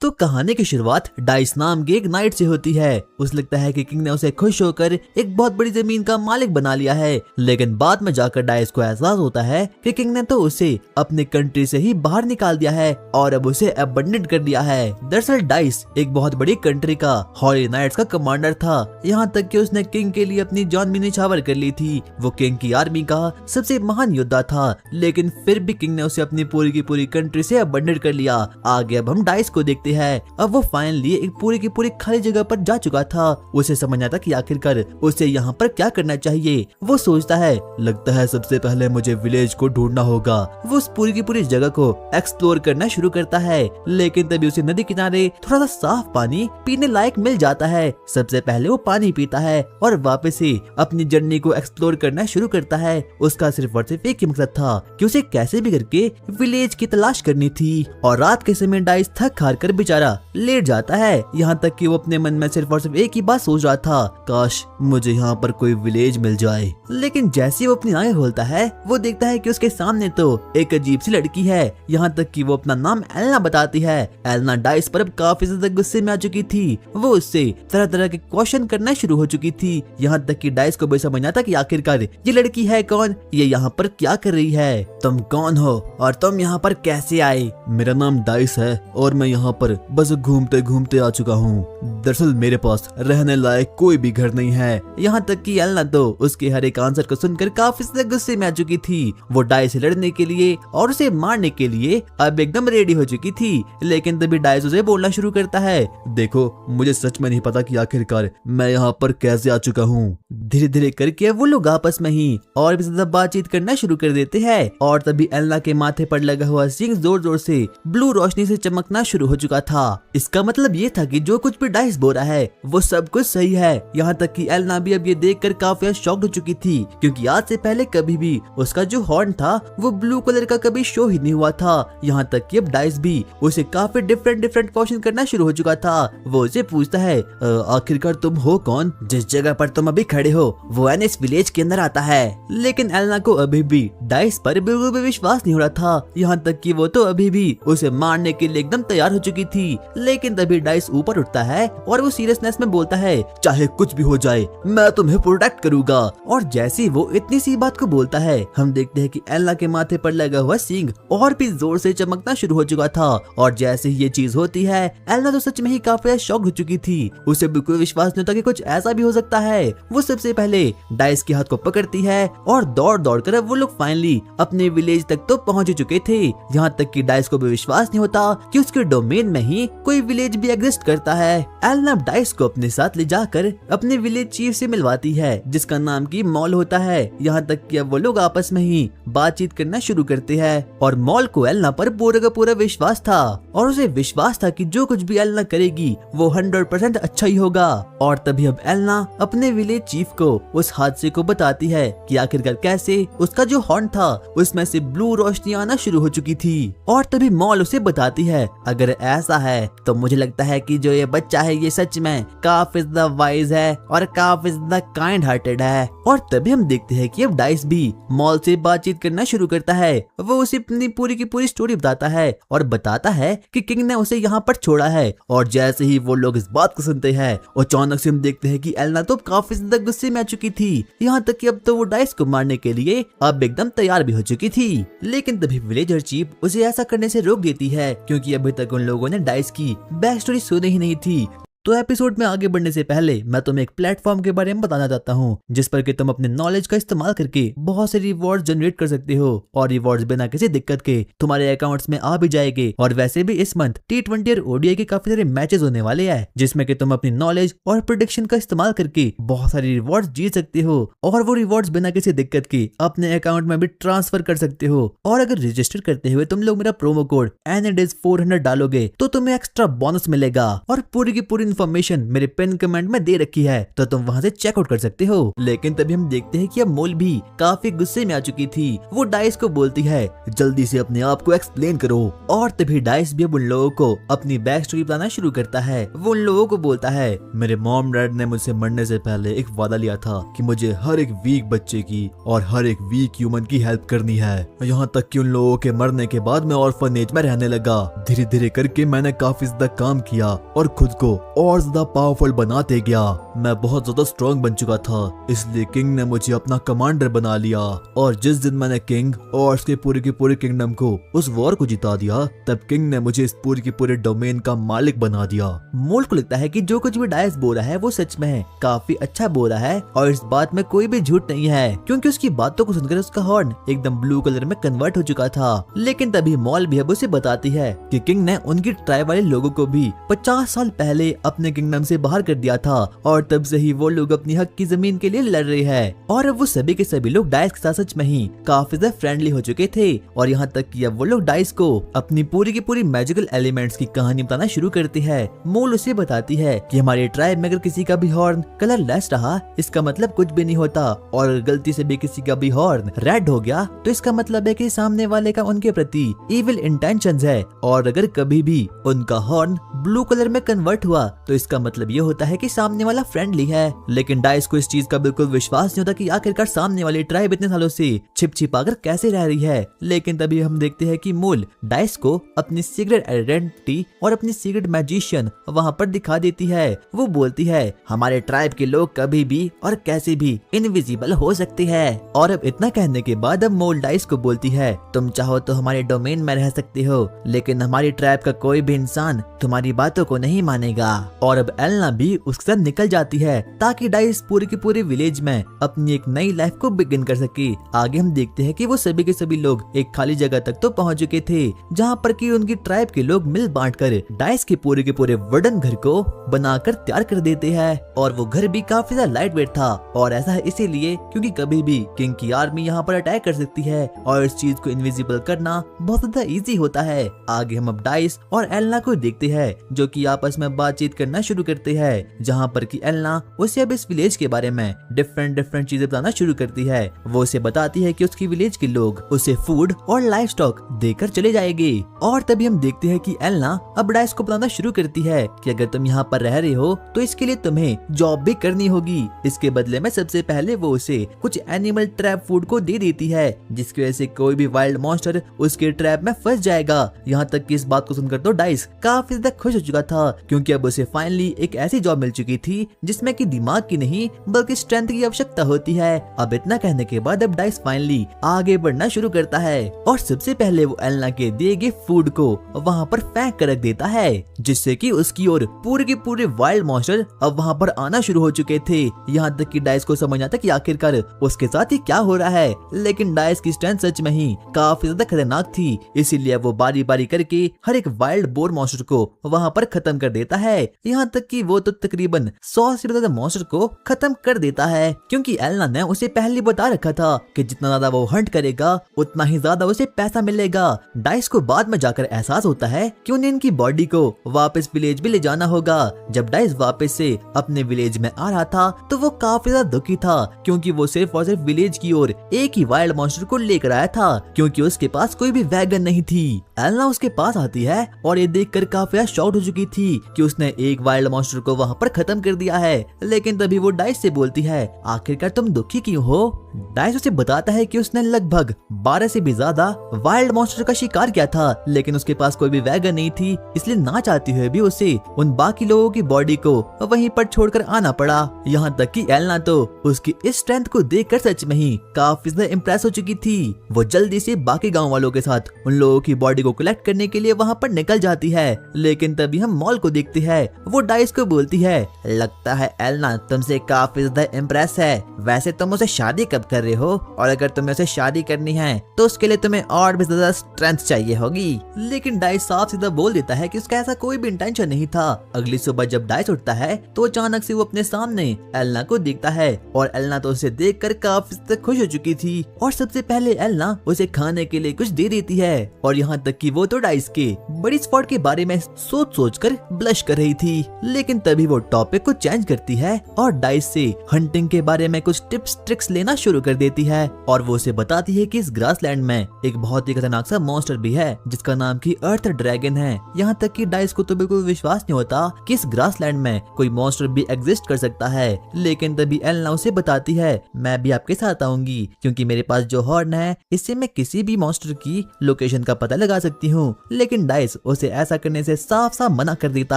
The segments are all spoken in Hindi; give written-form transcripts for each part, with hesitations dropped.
तो कहानी की शुरुआत डाइस नाम के एक नाइट से होती है। उसे लगता है कि किंग ने उसे खुश होकर एक बहुत बड़ी जमीन का मालिक बना लिया है, लेकिन बाद में जाकर डाइस को एहसास होता है कि किंग ने तो उसे अपने कंट्री से ही बाहर निकाल दिया है और अब उसे अबंडन कर दिया है। दरअसल डाइस एक बहुत बड़ी कंट्री का हॉली नाइट्स का कमांडर था, यहाँ तक कि उसने किंग के लिए अपनी जान भी निछावर कर ली थी। वो किंग की आर्मी का सबसे महान योद्धा था, लेकिन फिर भी किंग ने उसे अपनी पूरी की पूरी कंट्री से अबंडन कर लिया। आगे अब हम डाइस को देखते है। अब वो फाइनली एक पूरी की पूरी खाली जगह पर जा चुका था। उसे समझ आता कि आखिरकार उसे यहाँ पर क्या करना चाहिए। वो सोचता है, लगता है सबसे पहले मुझे विलेज को ढूंढना होगा। वो उस पूरी की पूरी जगह को एक्सप्लोर करना शुरू करता है, लेकिन तभी उसे नदी किनारे थोड़ा सा साफ पानी पीने लायक मिल जाता है। सबसे पहले वो पानी पीता है और वापस से अपनी जर्नी को एक्सप्लोर करना शुरू करता है। उसका सिर्फ और सिर्फ एक ही मकसद था कि उसे कैसे भी करके विलेज की तलाश करनी थी। और रात के समय डाइस थक हार कर बेचारा लेट जाता है, यहाँ तक कि वो अपने मन में सिर्फ और सिर्फ एक ही बात सोच रहा था, काश मुझे यहाँ पर कोई विलेज मिल जाए। लेकिन जैसे वो अपनी आंखें खोलता है, वो देखता है कि उसके सामने तो एक अजीब सी लड़की है। यहाँ तक कि वो अपना नाम एलना बताती है। एलना डाइस पर अब काफी ज्यादा गुस्से में आ चुकी थी। वो उससे तरह तरह के क्वेश्चन करना शुरू हो चुकी थी, यहाँ तक कि डाइस को भी समझ आता कि आखिरकार ये लड़की है कौन, ये यहाँ पर क्या कर रही है, तुम कौन हो और तुम यहाँ पर कैसे आए। मेरा नाम डाइस है और मैं यहाँ पर बस घूमते घूमते आ चुका हूँ। दरअसल मेरे पास रहने लायक कोई भी घर नहीं है। यहाँ तक कि एलना तो उसके हर एक आंसर को सुनकर काफी ज्यादा गुस्से में आ चुकी थी। वो डाइस से लड़ने के लिए और उसे मारने के लिए अब एकदम रेडी हो चुकी थी, लेकिन तभी डाइस उसे बोलना शुरू करता है, देखो मुझे सच में नहीं पता कि आखिरकार मैं यहाँ पर कैसे आ चुका हूँ। धीरे धीरे करके वो लोग आपस में ही और भी ज्यादा बातचीत करना शुरू कर देते हैं और तभी एलना के माथे पर लगा हुआ सिंह जोर जोर से ब्लू रोशनी से चमकना शुरू हो चुका था। इसका मतलब ये था कि जो कुछ भी डाइस बोल रहा है वो सब कुछ सही है। यहाँ तक कि एलना भी अब ये देखकर काफी शॉक्ड हो चुकी थी, क्योंकि आज से पहले कभी भी उसका जो हॉर्न था वो ब्लू कलर का कभी शो ही नहीं हुआ था। यहाँ तक कि अब डाइस भी उसे काफी डिफरेंट क्वेश्चन करना शुरू हो चुका था। वो उसे पूछता है, आखिरकार तुम हो कौन? जिस जगह पर तुम अभी खड़े हो वो एनिस विलेज के अंदर आता है। लेकिन एलना को अभी भी डाइस पर बिल्कुल भी विश्वास नहीं हो रहा था, यहाँ तक कि वो तो अभी भी उसे मारने के लिए एकदम तैयार हो चुकी थी। लेकिन तभी डाइस ऊपर उठता है और वो सीरियसनेस में बोलता है, चाहे कुछ भी हो जाए मैं तुम्हें प्रोटेक्ट करूंगा। और जैसे वो इतनी सी बात को बोलता है, हम देखते हैं कि एलना के माथे पर लगा हुआ सींग और भी जोर से चमकना शुरू हो चुका था। और जैसे ही ये चीज होती है, एलना तो सच में ही काफी शॉक हो चुकी थी। उसे बिल्कुल विश्वास नहीं होता कि कुछ ऐसा भी हो सकता है। वो सबसे पहले डाइस के हाथ को पकड़ती है और दौड़ दौड़ कर वो लोग फाइनली अपने विलेज तक तो पहुंच चुके थे। यहाँ तक कि डाइस को भी विश्वास नहीं होता कि उसके डोमेन में ही कोई विलेज भी एग्जिस्ट करता है। एलना डाइस को अपने साथ ले जाकर अपने विलेज चीफ से मिलवाती है, जिसका नाम की मॉल होता है। यहाँ तक कि अब वो लोग आपस में ही बातचीत करना शुरू करते हैं और मॉल को एलना पर पूरा का पूरा विश्वास था और उसे विश्वास था कि जो कुछ भी एलना करेगी वो 100% अच्छा ही होगा। और तभी अब एलना अपने विलेज चीफ को उस हादसे को बताती है कि आखिरकार कैसे उसका जो हॉर्न था उसमें से ब्लू रोशनी आना शुरू हो चुकी थी। और तभी मॉल उसे बताती है, अगर ऐसा है तो मुझे लगता है कि जो ये बच्चा है ये सच में काफी ज्यादा वाइज है और काफी ज्यादा काइंड हार्टेड है। और तभी हम देखते हैं कि अब डाइस भी मॉल से बातचीत करना शुरू करता है। वो उसे अपनी पूरी की पूरी स्टोरी बताता है और बताता है कि किंग ने उसे यहाँ पर छोड़ा है। और जैसे ही वो लोग इस बात को सुनते हैं, अचानक से हम देखते हैं कि एलना तो काफी ज्यादा गुस्से में आ चुकी थी, यहाँ तक कि अब तो वो डाइस को मारने के लिए अब एकदम तैयार भी हो चुकी थी। लेकिन तभी विलेजर चीफ उसे ऐसा करने से रोक देती है, क्योंकि अभी तक उन लोगों ने डाइस की बैक स्टोरी सुनी ही नहीं थी। तो एपिसोड में आगे बढ़ने से पहले मैं तुम्हें एक प्लेटफॉर्म के बारे में बताना चाहता हूँ, जिस पर कि तुम अपने नॉलेज का इस्तेमाल करके बहुत से रिवॉर्ड्स जनरेट कर सकते हो और रिवॉर्ड्स बिना किसी दिक्कत के तुम्हारे अकाउंट्स में आ भी जाएंगे। और वैसे भी इस मंथ T20 और ODI के काफी सारे मैचेस होने वाले हैं, जिसमें कि तुम अपनी नॉलेज और प्रेडिक्शन का इस्तेमाल करके बहुत सारे रिवॉर्ड्स जीत सकते हो और वो रिवॉर्ड्स बिना किसी दिक्कत के अपने अकाउंट में भी ट्रांसफर कर सकते हो। और अगर रजिस्टर करते हुए तुम लोग मेरा प्रोमो कोड NEDIS400 डालोगे तो तुम्हें एक्स्ट्रा बोनस मिलेगा और पूरी की पूरी इन्फॉर्मेशन मेरे पिन कमेंट में दे रखी है, तो तुम वहाँ से चेकआउट कर सकते हो। लेकिन तभी हम देखते हैं कि अब मोल भी काफी गुस्से में आ चुकी थी। वो डाइस को बोलती है जल्दी से अपने आप को एक्सप्लेन करो। और तभी डाइस भी अब उन लोगों को अपनी बैक स्टोरी बताना शुरू करता है। वो उन लोगों को बोलता है मेरे मॉम डैड ने मुझसे मरने से पहले एक वादा लिया था कि मुझे हर एक वीक बच्चे की और हर एक वीक ह्यूमन की हेल्प करनी है। यहाँ तक कि उन लोगों के मरने के बाद मैं ऑर्फनेज में रहने लगा। धीरे धीरे करके मैंने काफी ज्यादा काम किया और खुद को और ज्यादा पावरफुल बनाते गया। मैं बहुत ज्यादा स्ट्रॉन्ग बन चुका था, इसलिए किंग ने मुझे अपना कमांडर बना लिया। और जिस दिन मैंने किंग और उसके पूरे के पूरे किंगडम को उस वॉर को जिता दिया, तब किंग ने मुझे इस पूरे के पूरे डोमेन का मालिक बना दिया। मोल को लगता है कि जो कुछ भी डाइस बोल रहा है वो सच में है, काफी अच्छा बोल रहा है और इस बात में कोई भी झूठ नहीं है, क्योंकि उसकी बातों को सुनकर उसका हॉर्न एकदम ब्लू कलर में कन्वर्ट हो चुका था। लेकिन तभी मॉल भी अब उसे बताती है कि किंग ने उनकी ट्राइब वाले लोगों को भी 50 साल पहले अपने किंगडम से बाहर कर दिया था और तब से ही वो लोग अपनी हक की जमीन के लिए लड़ रहे हैं। और अब वो सभी के सभी लोग डाइस के साथ सच में ही काफी ज्यादा फ्रेंडली हो चुके थे। और यहाँ तक कि अब वो लोग डाइस को अपनी पूरी की पूरी मैजिकल एलिमेंट्स की कहानी बताना शुरू करती है। मोल उसे बताती है कि हमारे ट्राइब में अगर किसी का भी हॉर्न कलरलेस रहा, इसका मतलब कुछ भी नहीं होता, और गलती से भी किसी का भी हॉर्न रेड हो गया तो इसका मतलब है कि सामने वाले का उनके प्रति इविल इंटेंशंस है। और अगर कभी भी उनका हॉर्न ब्लू कलर में कन्वर्ट हुआ तो इसका मतलब ये होता है कि सामने वाला फ्रेंडली है। लेकिन डाइस को इस चीज का बिल्कुल विश्वास नहीं होता कि आखिरकार सामने वाली ट्राइब इतने सालों से छिप छिपाकर कैसे रह रही है। लेकिन तभी हम देखते हैं कि मोल डाइस को अपनी सीक्रेट आइडेंटिटी और अपनी सीक्रेट मैजिशियन वहाँ पर दिखा देती है। वो बोलती है हमारे ट्राइब के लोग कभी भी और कैसे भी इनविजिबल हो सकते हैं। और अब इतना कहने के बाद अब मोल डाइस को बोलती है तुम चाहो तो हमारे डोमेन में रह सकते हो, लेकिन हमारी ट्राइब का कोई भी इंसान तुम्हारी बातों को नहीं मानेगा। और अब एलना भी उसके साथ निकल जाती है ताकि डाइस पूरे के पूरे विलेज में अपनी एक नई लाइफ को बिगिन कर सके। आगे हम देखते हैं कि वो सभी के सभी लोग एक खाली जगह तक तो पहुंच चुके थे, जहां पर कि उनकी ट्राइब के लोग मिल बांटकर डाइस के पूरे वुडन घर को बनाकर तैयार कर देते हैं। और वो घर भी काफी ज्यादा लाइट वेट था, और ऐसा है इसीलिए क्योंकि कभी भी किंग की आर्मी यहाँ पर अटैक कर सकती है और इस चीज को इनविजिबल करना बहुत ज्यादा इजी होता है। आगे हम अब डाइस और एलना को देखते हैं जो कि आपस में बातचीत करना शुरू करते हैं, जहाँ पर कि एलना उसे अब इस विलेज के बारे में डिफरेंट चीजें बताना शुरू करती है। वो उसे बताती है कि उसकी विलेज के लोग उसे फूड और लाइफ स्टॉक देकर चले जाएंगे। और तभी हम देखते हैं कि एलना अब डाइस को बताना शुरू करती है कि अगर तुम यहाँ पर रह रहे हो तो इसके लिए तुम्हें जॉब भी करनी होगी। इसके बदले में सबसे पहले वो उसे कुछ एनिमल ट्रैप फूड को दे देती है, जिसकी वजह से कोई भी वाइल्ड मॉन्स्टर उसके ट्रैप में फंस जाएगा। यहाँ तक कि इस बात को सुनकर तो डाइस काफी ज्यादा खुश हो चुका था, क्योंकि अब उसे फाइनली एक ऐसी जॉब मिल चुकी थी जिसमें कि दिमाग की नहीं बल्कि स्ट्रेंथ की आवश्यकता होती है। अब इतना कहने के बाद अब डाइस फाइनली आगे बढ़ना शुरू करता है और सबसे पहले वो एलना के दिए गए फूड को वहाँ पर फेंक कर रख देता है, जिससे कि उसकी ओर पूरे के पूरे वाइल्ड मॉन्स्टर अब वहाँ पर आना शुरू हो चुके थे। यहाँ तक कि डाइस को समझ आता कि आखिरकार उसके साथ ही क्या हो रहा है। लेकिन डाइस की स्ट्रेंथ सच में ही काफी ज्यादा खतरनाक थी, इसीलिए वो बारी बारी करके हर एक वाइल्ड बोर मॉन्स्टर को वहाँ पर खत्म कर देता है। यहाँ तक कि वो तो तकरीबन 100 से ज्यादा मॉन्स्टर को खत्म कर देता है, क्योंकि एलना ने उसे पहले बता रखा था कि जितना ज्यादा वो हंट करेगा उतना ही ज्यादा उसे पैसा मिलेगा। डाइस को बाद में जाकर एहसास होता है कि उन्हें इनकी बॉडी को वापस विलेज भी ले जाना होगा। जब डाइस वापस से अपने विलेज में आ रहा था तो वो काफी ज्यादा दुखी था, क्योंकि वो सिर्फ और सिर्फ विलेज की ओर एक ही वाइल्ड मॉन्स्टर को लेकर आया था, क्योंकि उसके पास कोई भी वैगन नहीं थी। एलना उसके पास आती है और ये देखकर काफी शॉक्ड हो चुकी थी कि उसने एक वाइल्ड मॉन्स्टर को वहाँ पर खत्म कर दिया है। लेकिन तभी वो डाइस से बोलती है आखिरकार तुम दुखी क्यों हो। डाइस उसे बताता है कि उसने लगभग 12 से भी ज्यादा वाइल्ड मॉन्स्टर का शिकार किया था, लेकिन उसके पास कोई भी वैगन नहीं थी, इसलिए ना चाहते हुए भी उसे उन बाकी लोगों की बॉडी को वहीं पर छोड़कर आना पड़ा। यहाँ तक कि एलना तो उसकी इस स्ट्रेंथ को देखकर सच में ही काफी ज्यादा इम्प्रेस हो चुकी थी। वो जल्दी से बाकी गाँव वालों के साथ उन लोगों की बॉडी को कलेक्ट करने के लिए वहाँ पर निकल जाती है। लेकिन तभी हम मॉल को देखते हैं। वो डाइस को बोलती है लगता लगता है एलना तुमसे काफी ज्यादा इम्प्रेस है। वैसे तुम उसे शादी कब कर रहे हो, और अगर तुम्हें उसे शादी करनी है तो उसके लिए तुम्हें और भी ज्यादा स्ट्रेंथ चाहिए होगी। लेकिन डाइस साफ सीधा बोल देता है कि उसका ऐसा कोई भी इंटेंशन नहीं था। अगली सुबह जब डाइस उठता है तो अचानक से वो अपने सामने एलना को दिखता है, और एलना तो उसे देखकर काफी ज्यादा खुश हो चुकी थी, और सबसे पहले एलना उसे खाने के लिए कुछ दे देती है। और यहाँ तक कि वो तो डाइस के बड़ी स्पॉट के बारे में सोच कर ब्लश कर रही थी। लेकिन तभी वो टॉपिक को चेंज करती है और डाइस से हंटिंग के बारे में कुछ टिप्स ट्रिक्स लेना शुरू कर देती है, और वो उसे बताती है कि इस ग्रासलैंड में एक बहुत ही खतरनाक सा मॉन्स्टर भी है जिसका नाम की अर्थ ड्रैगन है। यहाँ तक कि डाइस को तो बिल्कुल विश्वास नहीं होता कि इस ग्रासलैंड में कोई मॉन्स्टर भी एग्जिस्ट कर सकता है। लेकिन तभी एलना उसे बताती है मैं भी आपके साथ आऊंगी, क्योंकि मेरे पास जो हॉर्न है इससे मैं किसी भी मॉन्स्टर की लोकेशन का पता लगा सकती हूँ। लेकिन डाइस उसे ऐसा करने से साफ साफ मना कर देता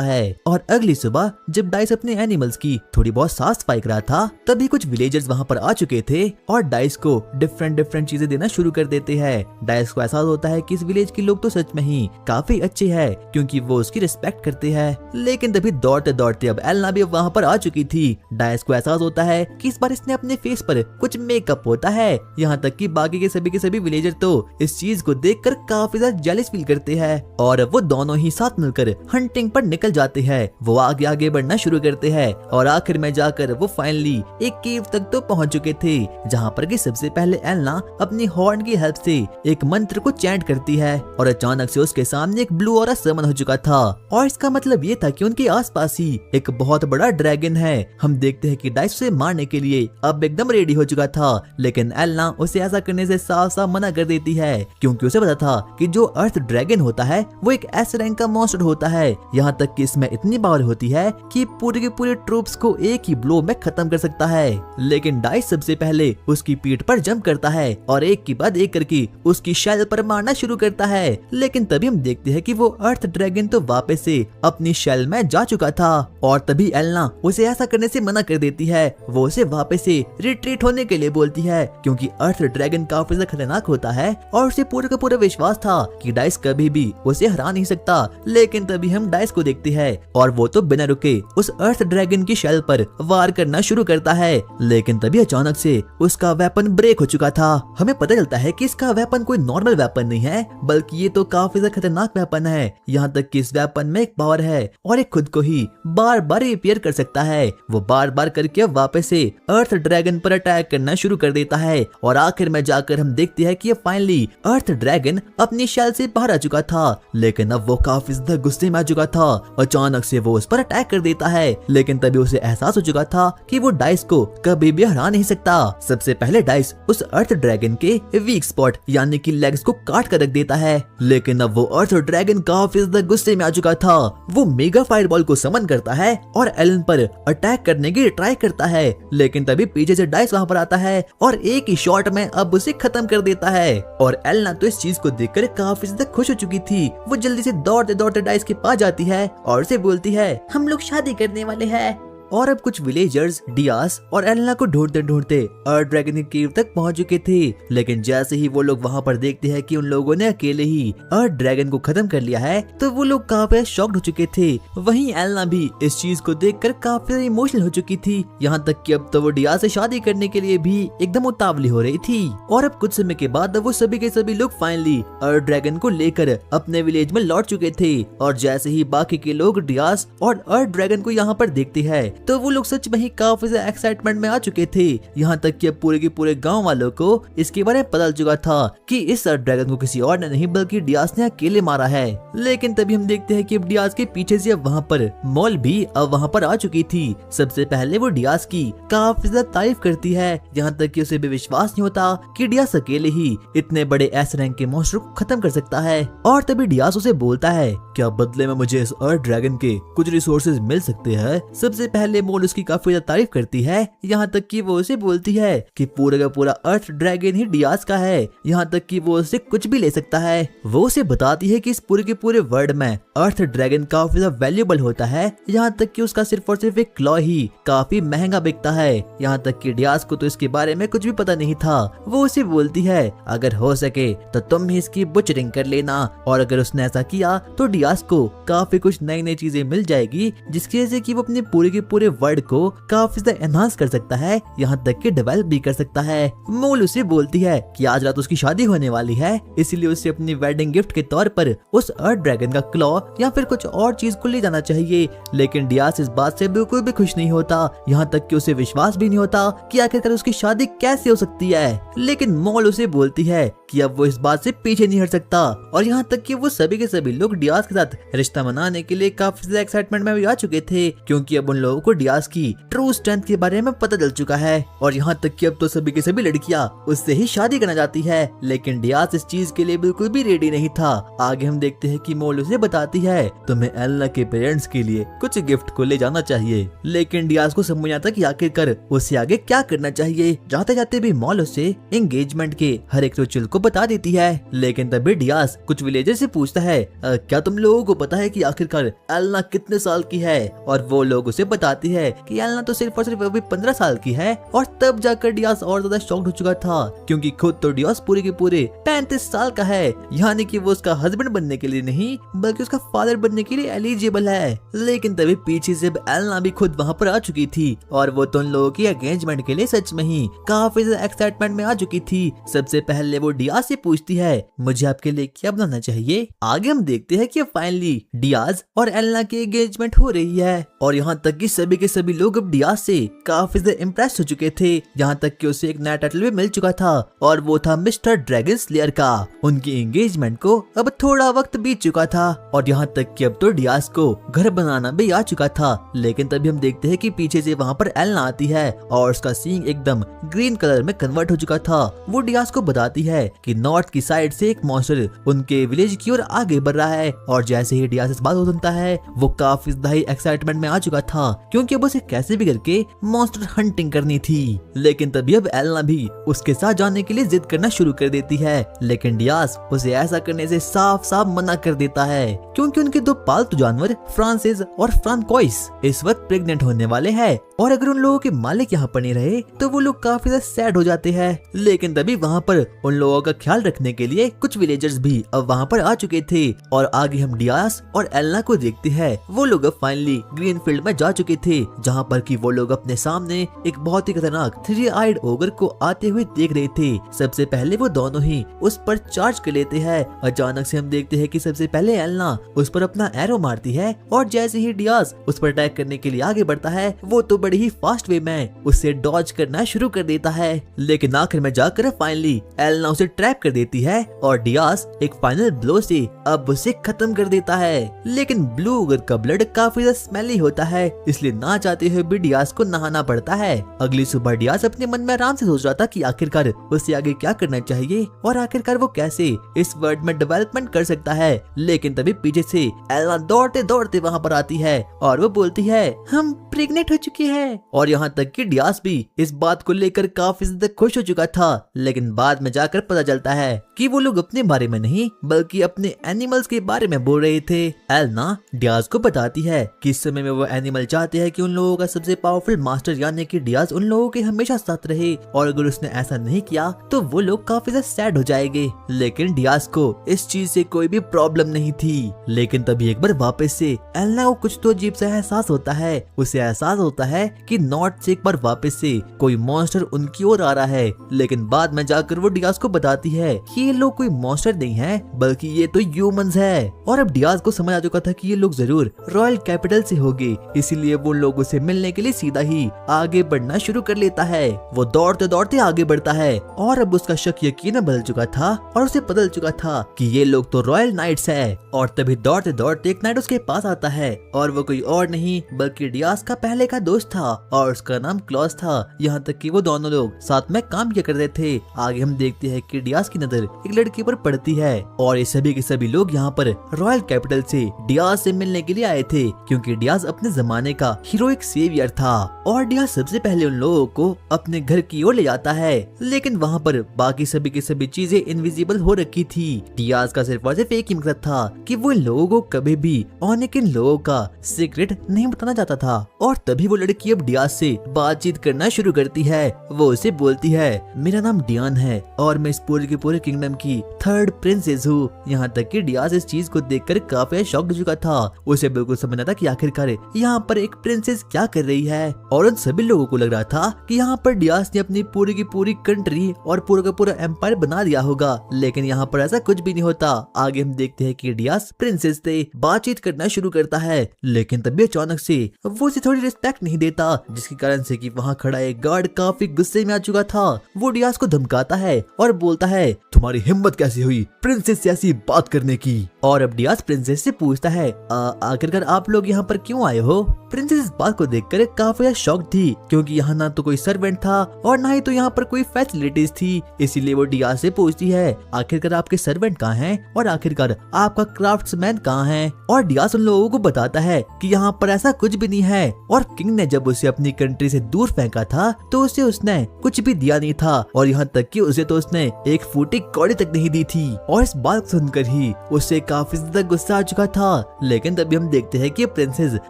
है। और अगली सुबह जब डाइस अपने एनिमल्स की थोड़ी बहुत साफ सफाई कर रहा था, तभी कुछ विलेजर्स वहाँ पर आ चुके थे और डाइस को डिफरेंट चीजें देना शुरू कर देते हैं। डाइस को एहसास होता है कि इस विलेज के लोग तो सच में ही काफी अच्छे हैं, क्योंकि वो उसकी रिस्पेक्ट करते हैं। लेकिन तभी दौड़ते दौड़ते अब एलना भी वहाँ पर आ चुकी थी। डाइस को एहसास होता है कि इस बार इसने अपने फेस पर कुछ मेकअप होता है। यहाँ तक कि बाकी के सभी विलेजर तो इस चीज को देखकर काफी ज्यादा जेलस फील करते हैं, और वो दोनों ही साथ मिलकर हंटिंग पर निकल जाते हैं। वो आगे बढ़ना शुरू करते हैं, और आखिर में जाकर वो फाइनली एक केव तक तो पहुंच चुके थे, जहाँ पर कि सबसे पहले एलना अपनी हॉर्न की हेल्प से एक मंत्र को चैंट करती है, और अचानक से उसके सामने एक ब्लू ऑरा समन हो चुका था। और इसका मतलब ये था कि उनके आसपास ही एक बहुत बड़ा ड्रैगन है। हम देखते हैं कि डाइस उसे मारने के लिए अब एकदम रेडी हो चुका था, लेकिन एलना उसे ऐसा करने से साफ साफ मना कर देती है, क्योंकि उसे पता था कि जो अर्थ ड्रैगन होता है वो एक एस रैंक का मॉन्स्टर होता है। यहाँ तक कि इसमें इतनी पावर होती है कि पूरे के पूरे ट्रूप्स को एक ही ब्लो में खत्म कर सकता है। लेकिन डाइस सबसे पहले उसकी पीठ पर जंप करता है और एक के बाद एक करके उसकी शेल पर मारना शुरू करता है। लेकिन तभी हम देखते हैं कि वो अर्थ ड्रैगन तो वापस से अपनी शेल में जा चुका था, और तभी एलना उसे ऐसा करने से मना कर देती है। वो उसे वापस से रिट्रीट होने के लिए बोलती है, क्योंकि अर्थ ड्रैगन काफी ज्यादा खतरनाक होता है, और उसे पूरा का पूरा विश्वास था कि डाइस कभी भी उसे हरा नहीं सकता। लेकिन तभी हम डाइस को देखते हैं और वो तो बिना रुके उस अर्थ ड्रैगन की शेल पर वार करना शुरू करता है। लेकिन तभी अचानक से उसका वेपन ब्रेक हो चुका था। हमें पता चलता है कि इसका वेपन कोई नॉर्मल वेपन नहीं है, बल्कि ये तो काफी ज्यादा खतरनाक वेपन है। यहाँ तक कि इस वेपन में एक पावर है और एक खुद को ही बार बार रिपेयर कर सकता है। वो बार बार करके वापस से अर्थ ड्रैगन पर अटैक करना शुरू कर देता है, और आखिर में जाकर हम देखते हैं कि ये फाइनली अर्थ ड्रैगन अपनी शेल से बाहर आ चुका था। लेकिन अब वो काफी ज्यादा गुस्से में आ चुका था। अचानक से वो उस पर अटैक कर देता है, लेकिन तभी उसे एहसास हो चुका था कि वो डाइस को कभी भी हरा नहीं सकता। सबसे पहले डाइस उस अर्थ ड्रैगन के वीक स्पॉट यानी कि लेग्स को काट कर रख देता है। लेकिन अब वो अर्थ ड्रैगन काफी ज्यादा गुस्से में आ चुका था। वो मेगा फायरबॉल को समन करता है और एलन पर अटैक करने की ट्राई करता है, लेकिन तभी पीछे से डाइस वहाँ पर आता है और एक ही शॉट में अब उसे खत्म कर देता है। और एलना तो इस चीज को देखकर काफी ज्यादा खुश हो चुकी थी। वो जल्दी से दौड़ते दौड़ते डाइस के पास जाती है और उसे बोलती है हम लोग शादी करने वाले हैं। और अब कुछ विलेजर्स डियास और एलना को ढूंढते ढूंढते अर्थ ड्रैगन की केव तक पहुंच चुके थे। लेकिन जैसे ही वो लोग वहां पर देखते हैं कि उन लोगों ने अकेले ही अर्थ ड्रैगन को खत्म कर लिया है, तो वो लोग काफी शॉक्ड हो चुके थे। वहीं एलना भी इस चीज को देखकर काफी इमोशनल हो चुकी थी। यहाँ तक कि अब तो वो डियास से शादी करने के लिए भी एकदम उतावली हो रही थी। और अब कुछ समय के बाद वो सभी के सभी लोग फाइनली अर्थ ड्रैगन को लेकर अपने विलेज में लौट चुके थे। और जैसे ही बाकी के लोग डियास और अर्थ ड्रैगन को यहाँ पर देखते हैं, तो वो लोग सच में ही काफी ज्यादा एक्साइटमेंट में आ चुके थे। यहाँ तक कि अब पूरे के पूरे गांव वालों को इसके बारे में पता चल चुका था कि इस ड्रैगन को किसी और ने नहीं बल्कि डियास ने अकेले मारा है। लेकिन तभी हम देखते हैं कि अब डियास के पीछे से अब वहाँ पर मॉल भी अब वहाँ पर आ चुकी थी। सबसे पहले वो डियास की काफी ज्यादा तारीफ करती है, यहाँ तक कि उसे भी विश्वास नहीं होता कि डियास अकेले ही इतने बड़े एस रैंक के मॉन्स्टर को खत्म कर सकता है। और तभी डियास उसे बोलता है क्या बदले में मुझे इस अर्थ ड्रैगन के कुछ रिसोर्सेज मिल सकते हैं। सबसे पहले मॉल उसकी काफी ज्यादा तारीफ करती है, यहाँ तक कि वो उसे बोलती है कि पूरा का पूरा अर्थ ड्रैगन ही डियास का है, यहाँ तक कि वो उससे कुछ भी ले सकता है। वो उसे बताती है कि इस पूरे के पूरे वर्ल्ड में अर्थ ड्रैगन काफी ज्यादा वैल्यूएबल होता है, यहाँ तक कि उसका सिर्फ और सिर्फ एक क्लॉ ही काफी महंगा बिकता है। यहाँ तक कि डियास को तो इसके बारे में कुछ भी पता नहीं था। वो उसे बोलती है अगर हो सके तो तुम ही इसकी बुचरिंग कर लेना, और अगर उसने ऐसा किया तो डियास को काफी कुछ नई नई चीजें मिल जाएगी, जिसकी वजह से कि वो अपने पूरे के पूरे वर्ल्ड को काफी ज्यादा एनहांस कर सकता है, यहाँ तक कि डेवलप भी कर सकता है। मोल उसे बोलती है कि आज रात उसकी शादी होने वाली है, इसीलिए उसे अपनी वेडिंग गिफ्ट के तौर पर उस अर्थ ड्रैगन का क्लॉ या फिर कुछ और चीज को ले जाना चाहिए। लेकिन डियास इस बात से बिल्कुल भी खुश नहीं होता, यहाँ तक कि उसे विश्वास भी नहीं होता कि आखिरकार उसकी शादी कैसे हो सकती है। लेकिन मोल उसे बोलती है कि अब वो इस बात से पीछे नहीं हट सकता, और यहाँ तक कि वो सभी के सभी लोग डियास के साथ रिश्ता मनाने के लिए काफी ज्यादा एक्साइटमेंट में भी आ चुके थे, क्योंकि अब उन लोगों को डियास की ट्रू स्ट्रेंथ के बारे में पता चल चुका है। और यहाँ तक कि अब तो सभी की सभी लड़कियां उससे ही शादी करना चाहती है। लेकिन डियास इस चीज के लिए बिल्कुल भी रेडी नहीं था। आगे हम देखते हैं कि मोल उसे बताती है तुम्हें एल्ना के पेरेंट्स के लिए कुछ गिफ्ट को ले जाना चाहिए। लेकिन डियास को समझ आता कि आखिरकार उसे आगे क्या करना चाहिए। जाते जाते भी मोल उसे एंगेजमेंट के हर एक रिचुअल को बता देती है। लेकिन तभी डियास कुछ विलेजर से पूछता है क्या तुम लोगों को पता है कि आखिरकार एल्ना कितने साल की है? और वो लोग उसे बताती है कि एल्ना तो सिर्फ और सिर्फ अभी 15 साल की है। और तब जाकर डियास और ज्यादा शॉक्ड हो चुका था, क्योंकि खुद तो डियास पूरे के पूरे 35 साल का है, यानी कि वो उसका हस्बैंड बनने के लिए नहीं बल्कि उसका फादर बनने के लिए एलिजिबल है। लेकिन तभी पीछे से एल्ना भी खुद वहाँ पर आ चुकी थी, और वो तो उन लोगों की एंगेजमेंट के लिए सच में ही काफी ज्यादा एक्साइटमेंट में आ चुकी थी। सबसे पहले वो डियास से पूछती है मुझे आपके लिए क्या बनाना चाहिए। आगे हम देखते हैं कि फाइनली डियास और एल्ना की एंगेजमेंट हो रही है, और यहाँ तक कि सभी के सभी लोग अब डियास से काफी ज्यादा इम्प्रेस हो चुके थे। यहाँ तक कि उसे एक नया टाइटल भी मिल चुका था, और वो था मिस्टर ड्रैगन स्लेयर का। उनकी एंगेजमेंट को अब थोड़ा वक्त बीत चुका था, और यहाँ तक कि अब तो डियास को घर बनाना भी आ चुका था। लेकिन तभी हम देखते हैं कि पीछे से वहाँ पर एल्ना आती है, और उसका सींग एकदम ग्रीन कलर में कन्वर्ट हो चुका था। वो डियास को बताती है कि नॉर्थ की साइड से एक मॉन्स्टर उनके विलेज की ओर आगे बढ़ रहा है। और जैसे ही डियास इस बात को सुनता है, वो काफी ज्यादा ही एक्साइटमेंट में आ चुका था, क्योंकि अब उसे कैसे भी करके मॉन्स्टर हंटिंग करनी थी। लेकिन तभी अब एल्ना भी उसके साथ जाने के लिए जिद करना शुरू कर देती है। लेकिन डियास उसे ऐसा करने से साफ साफ मना कर देता है, क्योंकि उनके दो पालतू जानवर फ्रांसिस और फ्रांकोइस इस वक्त प्रेग्नेंट होने वाले हैं, और अगर उन लोगों के मालिक यहाँ पर नहीं रहे तो वो लोग काफी ज्यादा सैड हो जाते हैं। लेकिन तभी वहाँ पर उन लोगों का ख्याल रखने के लिए कुछ विलेजर्स भी अब वहाँ पर आ चुके थे। और आगे हम डियास और एल्ना को देखते हैं, वो लोग अब फाइनली ग्रीन फील्ड में जा चुके थे, जहाँ पर कि वो लोग अपने सामने एक बहुत ही खतरनाक 3 आइड ओगर को आते हुए देख रहे थे। सबसे पहले वो दोनों ही उस पर चार्ज कर लेते हैं। अचानक से हम देखते हैं कि सबसे पहले एल्ना उस पर अपना एरो मारती है, और जैसे ही डियास उस पर अटैक करने के लिए आगे बढ़ता है, वो तो बड़ी ही फास्ट वे में उससे डॉज करना शुरू कर देता है। लेकिन आखिर में जाकर फाइनली एल्ना उसे ट्रैप कर देती है, और डियास एक फाइनल ब्लो से अब उसे खत्म कर देता है। लेकिन ब्लू ओगर का ब्लड काफी ज्यादा स्मेली होता है, इसलिए ना चाहते हुए भी डियास को नहाना पड़ता है। अगली सुबह डियास अपने मन में आराम से सोच रहा था कि आखिरकार उसे आगे क्या करना चाहिए, और आखिरकार वो कैसे इस वर्ल्ड में डेवलपमेंट कर सकता है। लेकिन तभी पीछे से एल्ना दौड़ते दौड़ते वहाँ पर आती है, और वो बोलती है हम प्रेग्नेंट हो चुकी है। और यहाँ तक कि डियास भी इस बात को लेकर काफी ज्यादा खुश हो चुका था। लेकिन बाद में जाकर पता चलता है कि वो लोग अपने बारे में नहीं बल्कि अपने एनिमल्स के बारे में बोल रहे थे। एल्ना डियास को बताती है कि इस समय में वो एनिमल चाहते हैं कि उन लोगों का सबसे पावरफुल मास्टर यानी कि डियास उन लोगों के हमेशा साथ रहे, और अगर उसने ऐसा नहीं किया तो वो लोग काफी ज्यादा सैड हो जाएंगे। लेकिन डियास को इस चीज से कोई भी प्रॉब्लम नहीं थी। लेकिन तभी एक बार वापस से एल्ना को कुछ तो अजीब सा एहसास होता है। उसे एहसास होता है कि नॉर्थ से एक बार वापस से कोई मॉन्स्टर उनकी ओर आ रहा है। लेकिन बाद में जाकर वो डियास को बताती है कि ये लोग कोई मॉन्स्टर नहीं है बल्कि ये तो ह्यूमंस है। और अब डियास को समझ आ चुका था कि ये लोग जरूर रॉयल कैपिटल से होंगे, इसीलिए वो लोगों से मिलने के लिए सीधा ही आगे बढ़ना शुरू कर लेता है। वो दौड़ते दौड़ते आगे बढ़ता है, और अब उसका शक यकीन बदल चुका था, और उसे पता चल चुका था कि ये लोग तो रॉयल नाइट्स है। और तभी दौड़ते दौड़ते एक नाइट उसके पास आता है, और वो कोई और नहीं बल्कि डियास का पहले का दोस्त था, और उसका नाम क्लॉस था। यहाँ तक कि वो दोनों लोग साथ में काम किया करते थे। आगे हम देखते हैं कि डियास की नजर एक लड़की पर पड़ती है, और ये सभी के सभी लोग यहाँ पर रॉयल कैपिटल से डियास से मिलने के लिए आए थे, क्योंकि डियास अपने जमाने का हीरोइक सेवियर था। और डियास सबसे पहले उन लोगों को अपने घर की ओर ले जाता है, लेकिन वहाँ पर बाकी सभी की सभी चीजें इनविजिबल हो रखी थी। डियास का सिर्फ और सिर्फ एक ही मकसद था कि वो इन लोगों को कभी भी ऑनिक इन लोगों का सीक्रेट नहीं बताना चाहता था। और तभी वो लड़की अब डियास से बातचीत करना शुरू करती है। वो उसे बोलती है मेरा नाम डियान है, और मैं इस पूरे के पूरे किंगडम की 3rd प्रिंसेस हूँ। यहाँ तक कि डियास इस चीज को देखकर काफी शॉक्ड हो चुका था। उसे बिल्कुल समझना था कि आखिरकार यहाँ पर एक प्रिंसेस क्या कर रही है। और उन सभी लोगों को लग रहा था कि यहाँ पर डियास ने अपनी पूरी की पूरी कंट्री और पूरा का पूरा एम्पायर बना दिया होगा, लेकिन यहाँ पर ऐसा कुछ भी नहीं होता। आगे हम देखते हैं कि डियास प्रिंसेस से बातचीत करना शुरू करता है, लेकिन तभी अचानक से वो उसे थोड़ी रिस्पेक्ट नहीं देता, जिसके कारण से कि वहाँ खड़ा एक गार्ड काफी गुस्से में आ चुका था। वो डियास को धमकाता है और बोलता है तुम्हारी हिम्मत कैसी हुई प्रिंसेस से ऐसी बात करने की। और अब डियास प्रिंसेस से पूछता है आखिरकार आप लोग यहाँ पर क्यों आए हो। प्रिंसेस इस बात को देखकर काफी शॉक थी, क्योंकि यहाँ ना तो कोई सर्वेंट था और ना ही तो यहाँ पर कोई फैसिलिटीज थी। इसीलिए वो डियास से पूछती है आखिरकार आपके सर्वेंट कहाँ हैं और आखिरकार आपका क्राफ्ट्समैन कहाँ है। और डियास उन लोगों को बताता है कि यहाँ पर ऐसा कुछ भी नहीं है, और किंग ने जब उसे अपनी कंट्री से दूर फेंका था तो उसे उसने कुछ भी दिया नहीं था, और यहाँ तक कि उसे तो उसने एक फूटी कौड़ी तक नहीं दी थी। और इस बात सुनकर ही उसे काफी ज्यादा गुस्सा आ चुका था। लेकिन तभी हम देखते हैं कि प्रिंसेस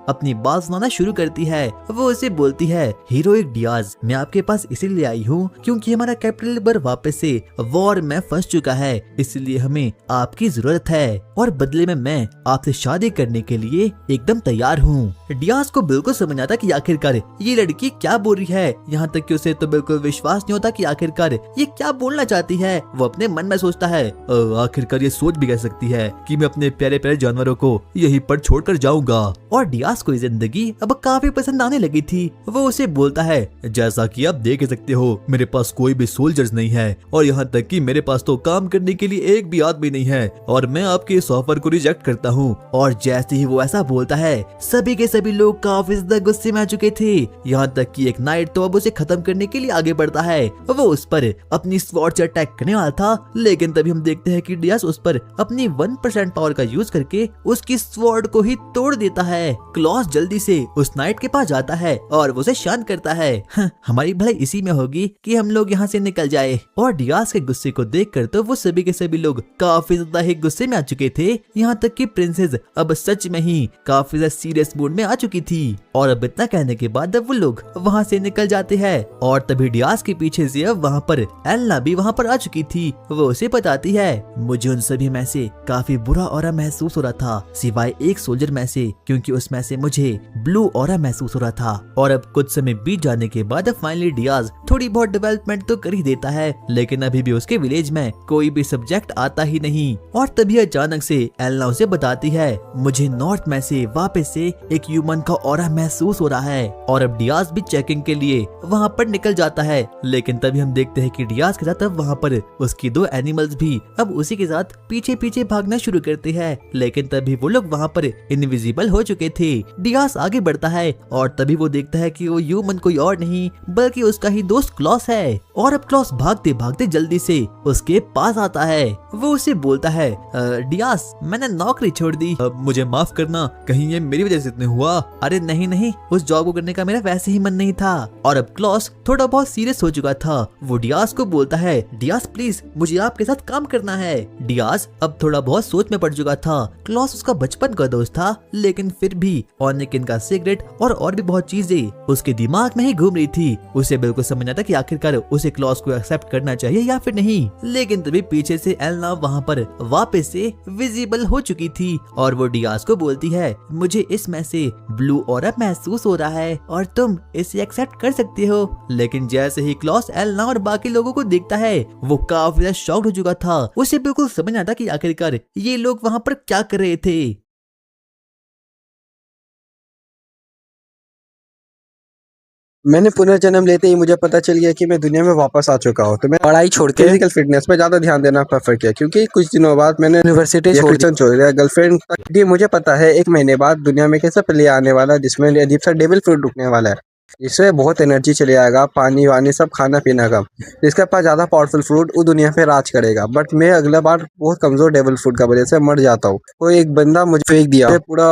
अपनी बात सुनाना शुरू करती है। वो उसे बोलती है हीरोइक डियाज, मैं आपके पास इसीलिए आई हूँ क्योंकि हमारा कैपिटल पर वापस से वॉर में फंस चुका है, इसलिए हमें आपकी जरूरत है और बदले में मैं आपसे शादी करने के लिए एकदम तैयार हूँ। डियाज को बिल्कुल समझ आता कि आखिरकार ये लड़की क्या बोल रही है, यहाँ तक कि उसे तो बिल्कुल विश्वास नहीं होता कि आखिरकार ये क्या बोलना चाहती है। वो अपने मन में सोचता है आखिरकार ये सोच भी कह सकती है कि मैं अपने प्यारे प्यारे जानवरों को यहीं पर छोड़कर जाऊंगा। और डियाज को ये जिंदगी अब काफी पसंद आने लगी थी। वो उसे बोलता है जैसा कि आप देख सकते हो मेरे पास कोई भी सोल्जर्स नहीं है, और यहाँ तक कि मेरे पास तो काम करने के लिए एक भी आदमी नहीं है, और मैं आपके इस ऑफर को रिजेक्ट करता हूँ। और जैसे ही वो ऐसा बोलता है सभी के सभी लोग काफी ज्यादा गुस्से में आ चुके थे। यहाँ तक कि एक नाइट तो अब उसे खत्म करने के लिए आगे बढ़ता है। वो उस पर अपनी स्वॉर्ड से अटैक करने वाला था, लेकिन तभी हम देखते हैं कि डियास उस पर अपनी 1% पावर का यूज करके उसकी स्वॉर्ड को ही तोड़ देता है। क्लॉस जल्दी से उस नाइट के पास जाता है और वो उसे शांत करता है। हमारी भलाई इसी में होगी कि हम लोग यहाँ से निकल जाए। और डियास के गुस्से को देखकर तो वो सभी के सभी लोग काफी ज्यादा ही गुस्से में आ चुके थे। यहाँ तक कि प्रिंसेस अब सच में ही काफी ज्यादा सीरियस मूड में आ चुकी थी। और अब इतना कहने के बाद अब वो लोग वहाँ से निकल जाते हैं। और तभी डियास के पीछे से अब वहाँ पर एल्ना भी वहाँ पर आ चुकी थी। वो उसे बताती है मुझे उन सभी में से काफी बुरा ऑरा महसूस हो रहा था, सिवाय एक सोल्जर में से, क्योंकि उसमें से मुझे ब्लू ऑरा महसूस हो रहा था। और अब कुछ समय बीत जाने के बाद फाइनली डियाज थोड़ी बहुत डेवलपमेंट तो कर ही देता है, लेकिन अभी भी उसके विलेज में कोई भी सब्जेक्ट आता ही नहीं। और तभी अचानक से एल्ना उसे बताती है मुझे नॉर्थ में से वापस से एक ह्यूमन का ऑरा महसूस हो रहा है। और अब डियाज भी चेकिंग के लिए वहाँ पर निकल जाता है, लेकिन तभी हम देखते हैं कि डियाज के साथ अब वहाँ पर उसकी 2 एनिमल्स भी अब उसी के साथ पीछे पीछे भागना शुरू करते हैं। लेकिन तभी वो लोग वहाँ पर इनविजिबल हो चुके थे। डियास आगे बढ़ता है और तभी वो देखता है कि वो ह्यूमन कोई और नहीं बल्कि उसका ही दोस्त क्लॉस है। और अब क्लॉस भागते भागते जल्दी से उसके पास आता है। वो उसे बोलता है डियास मैंने नौकरी छोड़ दी, मुझे माफ करना, कहीं ये मेरी वजह से इतने हुआ। अरे नहीं नहीं, उस जॉब को करने का मेरा वैसे ही मन नहीं था। और अब क्लॉस थोड़ा बहुत सीरियस हो चुका था। वो डियास को बोलता है डियास प्लीज मुझे आपके साथ काम करना है। डियास अब थोड़ा बहुत सोच में पड़ चुका था। क्लॉस उसका बचपन का दोस्त था, लेकिन फिर भी ऑनिकिन का सिगरेट और भी बहुत चीजें उसके दिमाग में ही घूम रही थी। उसे बिल्कुल समझ आता कि आखिरकार उसे क्लॉस को एक्सेप्ट करना चाहिए या फिर नहीं। लेकिन तभी पीछे से एल्ना वहाँ पर वापस से विजिबल हो चुकी थी और वो डियास को बोलती है मुझे इसमें से ब्लू ऑरा महसूस हो रहा है और तुम इसे एक्सेप्ट कर सकते हो। लेकिन जैसे ही क्लॉस एल्ना और बाकी लोगों को देखता है वो काफी शॉक्ड हो चुका था। उसे बिल्कुल समझ आता कि आखिरकार ये लोग वहाँ पर क्या कर रहे थे। मैंने पुनर्जन्म लेते ही मुझे पता चल गया कि मैं दुनिया में वापस आ चुका हूँ, तो मैं पढ़ाई छोड़ के फिजिकल फिटनेस पे ज्यादा ध्यान देना प्रेफर किया, क्योंकि कुछ दिनों बाद मैंने यूनिवर्सिटी छोड़ दिया, गर्लफ्रेंड तक। मुझे पता है 1 महीने बाद दुनिया में कैसा प्ले आने वाला है जिसमें अजीब सा डेविल फ्रूट रुकने वाला है, जिससे बहुत एनर्जी चले आएगा, पानी वानी सब खाना पीना का। जिसके पास ज्यादा पावरफुल फ्रूट वो दुनिया पे राज करेगा। बट मैं अगला बार बहुत कमजोर डेविल फ्रूट का वजह से मर जाता हूँ। कोई एक बंदा मुझे फेंक दिया, पूरा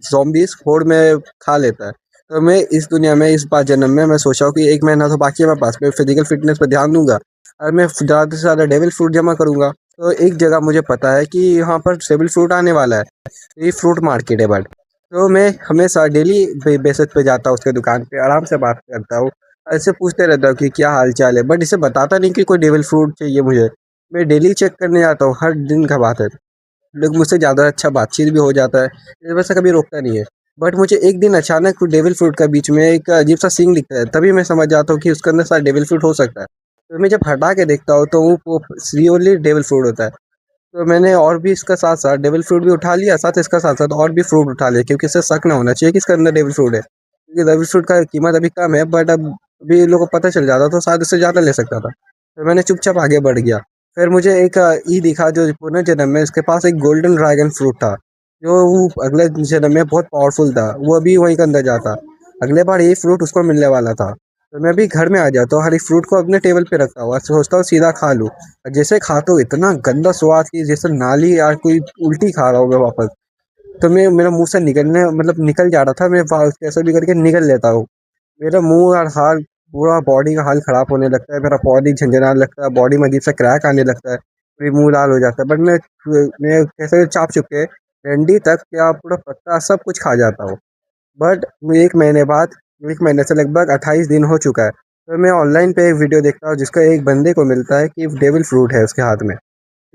ज़ॉम्बीज़ होड़ में खा लेता है। तो मैं इस दुनिया में इस बार जन्म में मैं सोचा हूँ कि 1 महीना तो बाकी है मेरे पास, मैं फिजिकल फिटनेस पर ध्यान दूंगा और मैं ज़्यादा से ज़्यादा डेविल फ्रूट जमा करूंगा। तो एक जगह मुझे पता है कि यहाँ पर डेविल फ्रूट आने वाला है, ये फ्रूट मार्केट है। बट तो मैं हमेशा डेली बेसिस पे जाता हूँ उसके दुकान पे, आराम से बात करता हूँ, ऐसे पूछते रहता हूँ कि क्या हाल चाल है। बट इसे बताता नहीं कि कोई डेविल फ्रूट चाहिए मुझे। मैं डेली चेक करने जाता हूँ, हर दिन का बात है। लोग मुझसे ज़्यादा अच्छा बातचीत भी हो जाता है, इस वजह से कभी रोकता नहीं है। बट मुझे एक दिन अचानक डेविल फ्रूट का बीच में एक अजीब सा सींग दिखता है, तभी मैं समझ जाता हूँ कि उसके अंदर शायद डेविल फ्रूट हो सकता है। तो मैं जब हटा के देखता हूँ तो वो रियली डेविल फ्रूट होता है। तो मैंने और भी इसका साथ साथ डेविल फ्रूट भी उठा लिया, साथ इसका साथ साथ और भी फ्रूट उठा लिया, क्योंकि इससे शक ना होना चाहिए कि इसके अंदर डेविल फ्रूट है, क्योंकि डेविल फ्रूट का कीमत अभी कम है, बट अब अभी इन लोगों को पता चल जाता तो शायद इससे ज़्यादा ले सकता था। तो मैंने चुपचाप आगे बढ़ गया। फिर मुझे एक ई दिखा जो पुनर्जन्म में इसके पास एक गोल्डन ड्रैगन फ्रूट था, जो वो अगले जन्म में बहुत पावरफुल था, वो अभी वहीं के अंदर जाता। अगले बार ये फ्रूट उसको मिलने वाला था। तो मैं भी घर में आ जाता हूँ, हर एक फ्रूट को अपने टेबल पे रखता हूँ और सोचता हूँ सीधा खा लूँ। और जैसे खाता हूँ इतना गंदा स्वाद की जैसे नाली या कोई उल्टी खा रहा हूँ मैं वापस। तो मैं मेरा मुंह से निकलने मतलब निकल जा रहा था, मैं कैसे भी करके निकल लेता हूँ। मेरा मुंह और हाल पूरा बॉडी का हाल ख़राब होने लगता है, मेरा बॉडी झंझनाने लगता है, बॉडी में अजीब सा क्रैक आने लगता है, फिर मुंह लाल हो जाता है। बट मैं कैसे चाप चुप के डंडी तक क्या पूरा पत्ता सब कुछ खा जाता हूँ। बट 1 महीने बाद, 1 महीने से लगभग 28 दिन हो चुका है, तो मैं ऑनलाइन पे एक वीडियो देखता हूँ जिसका एक बंदे को मिलता है कि डेविल फ्रूट है उसके हाथ में।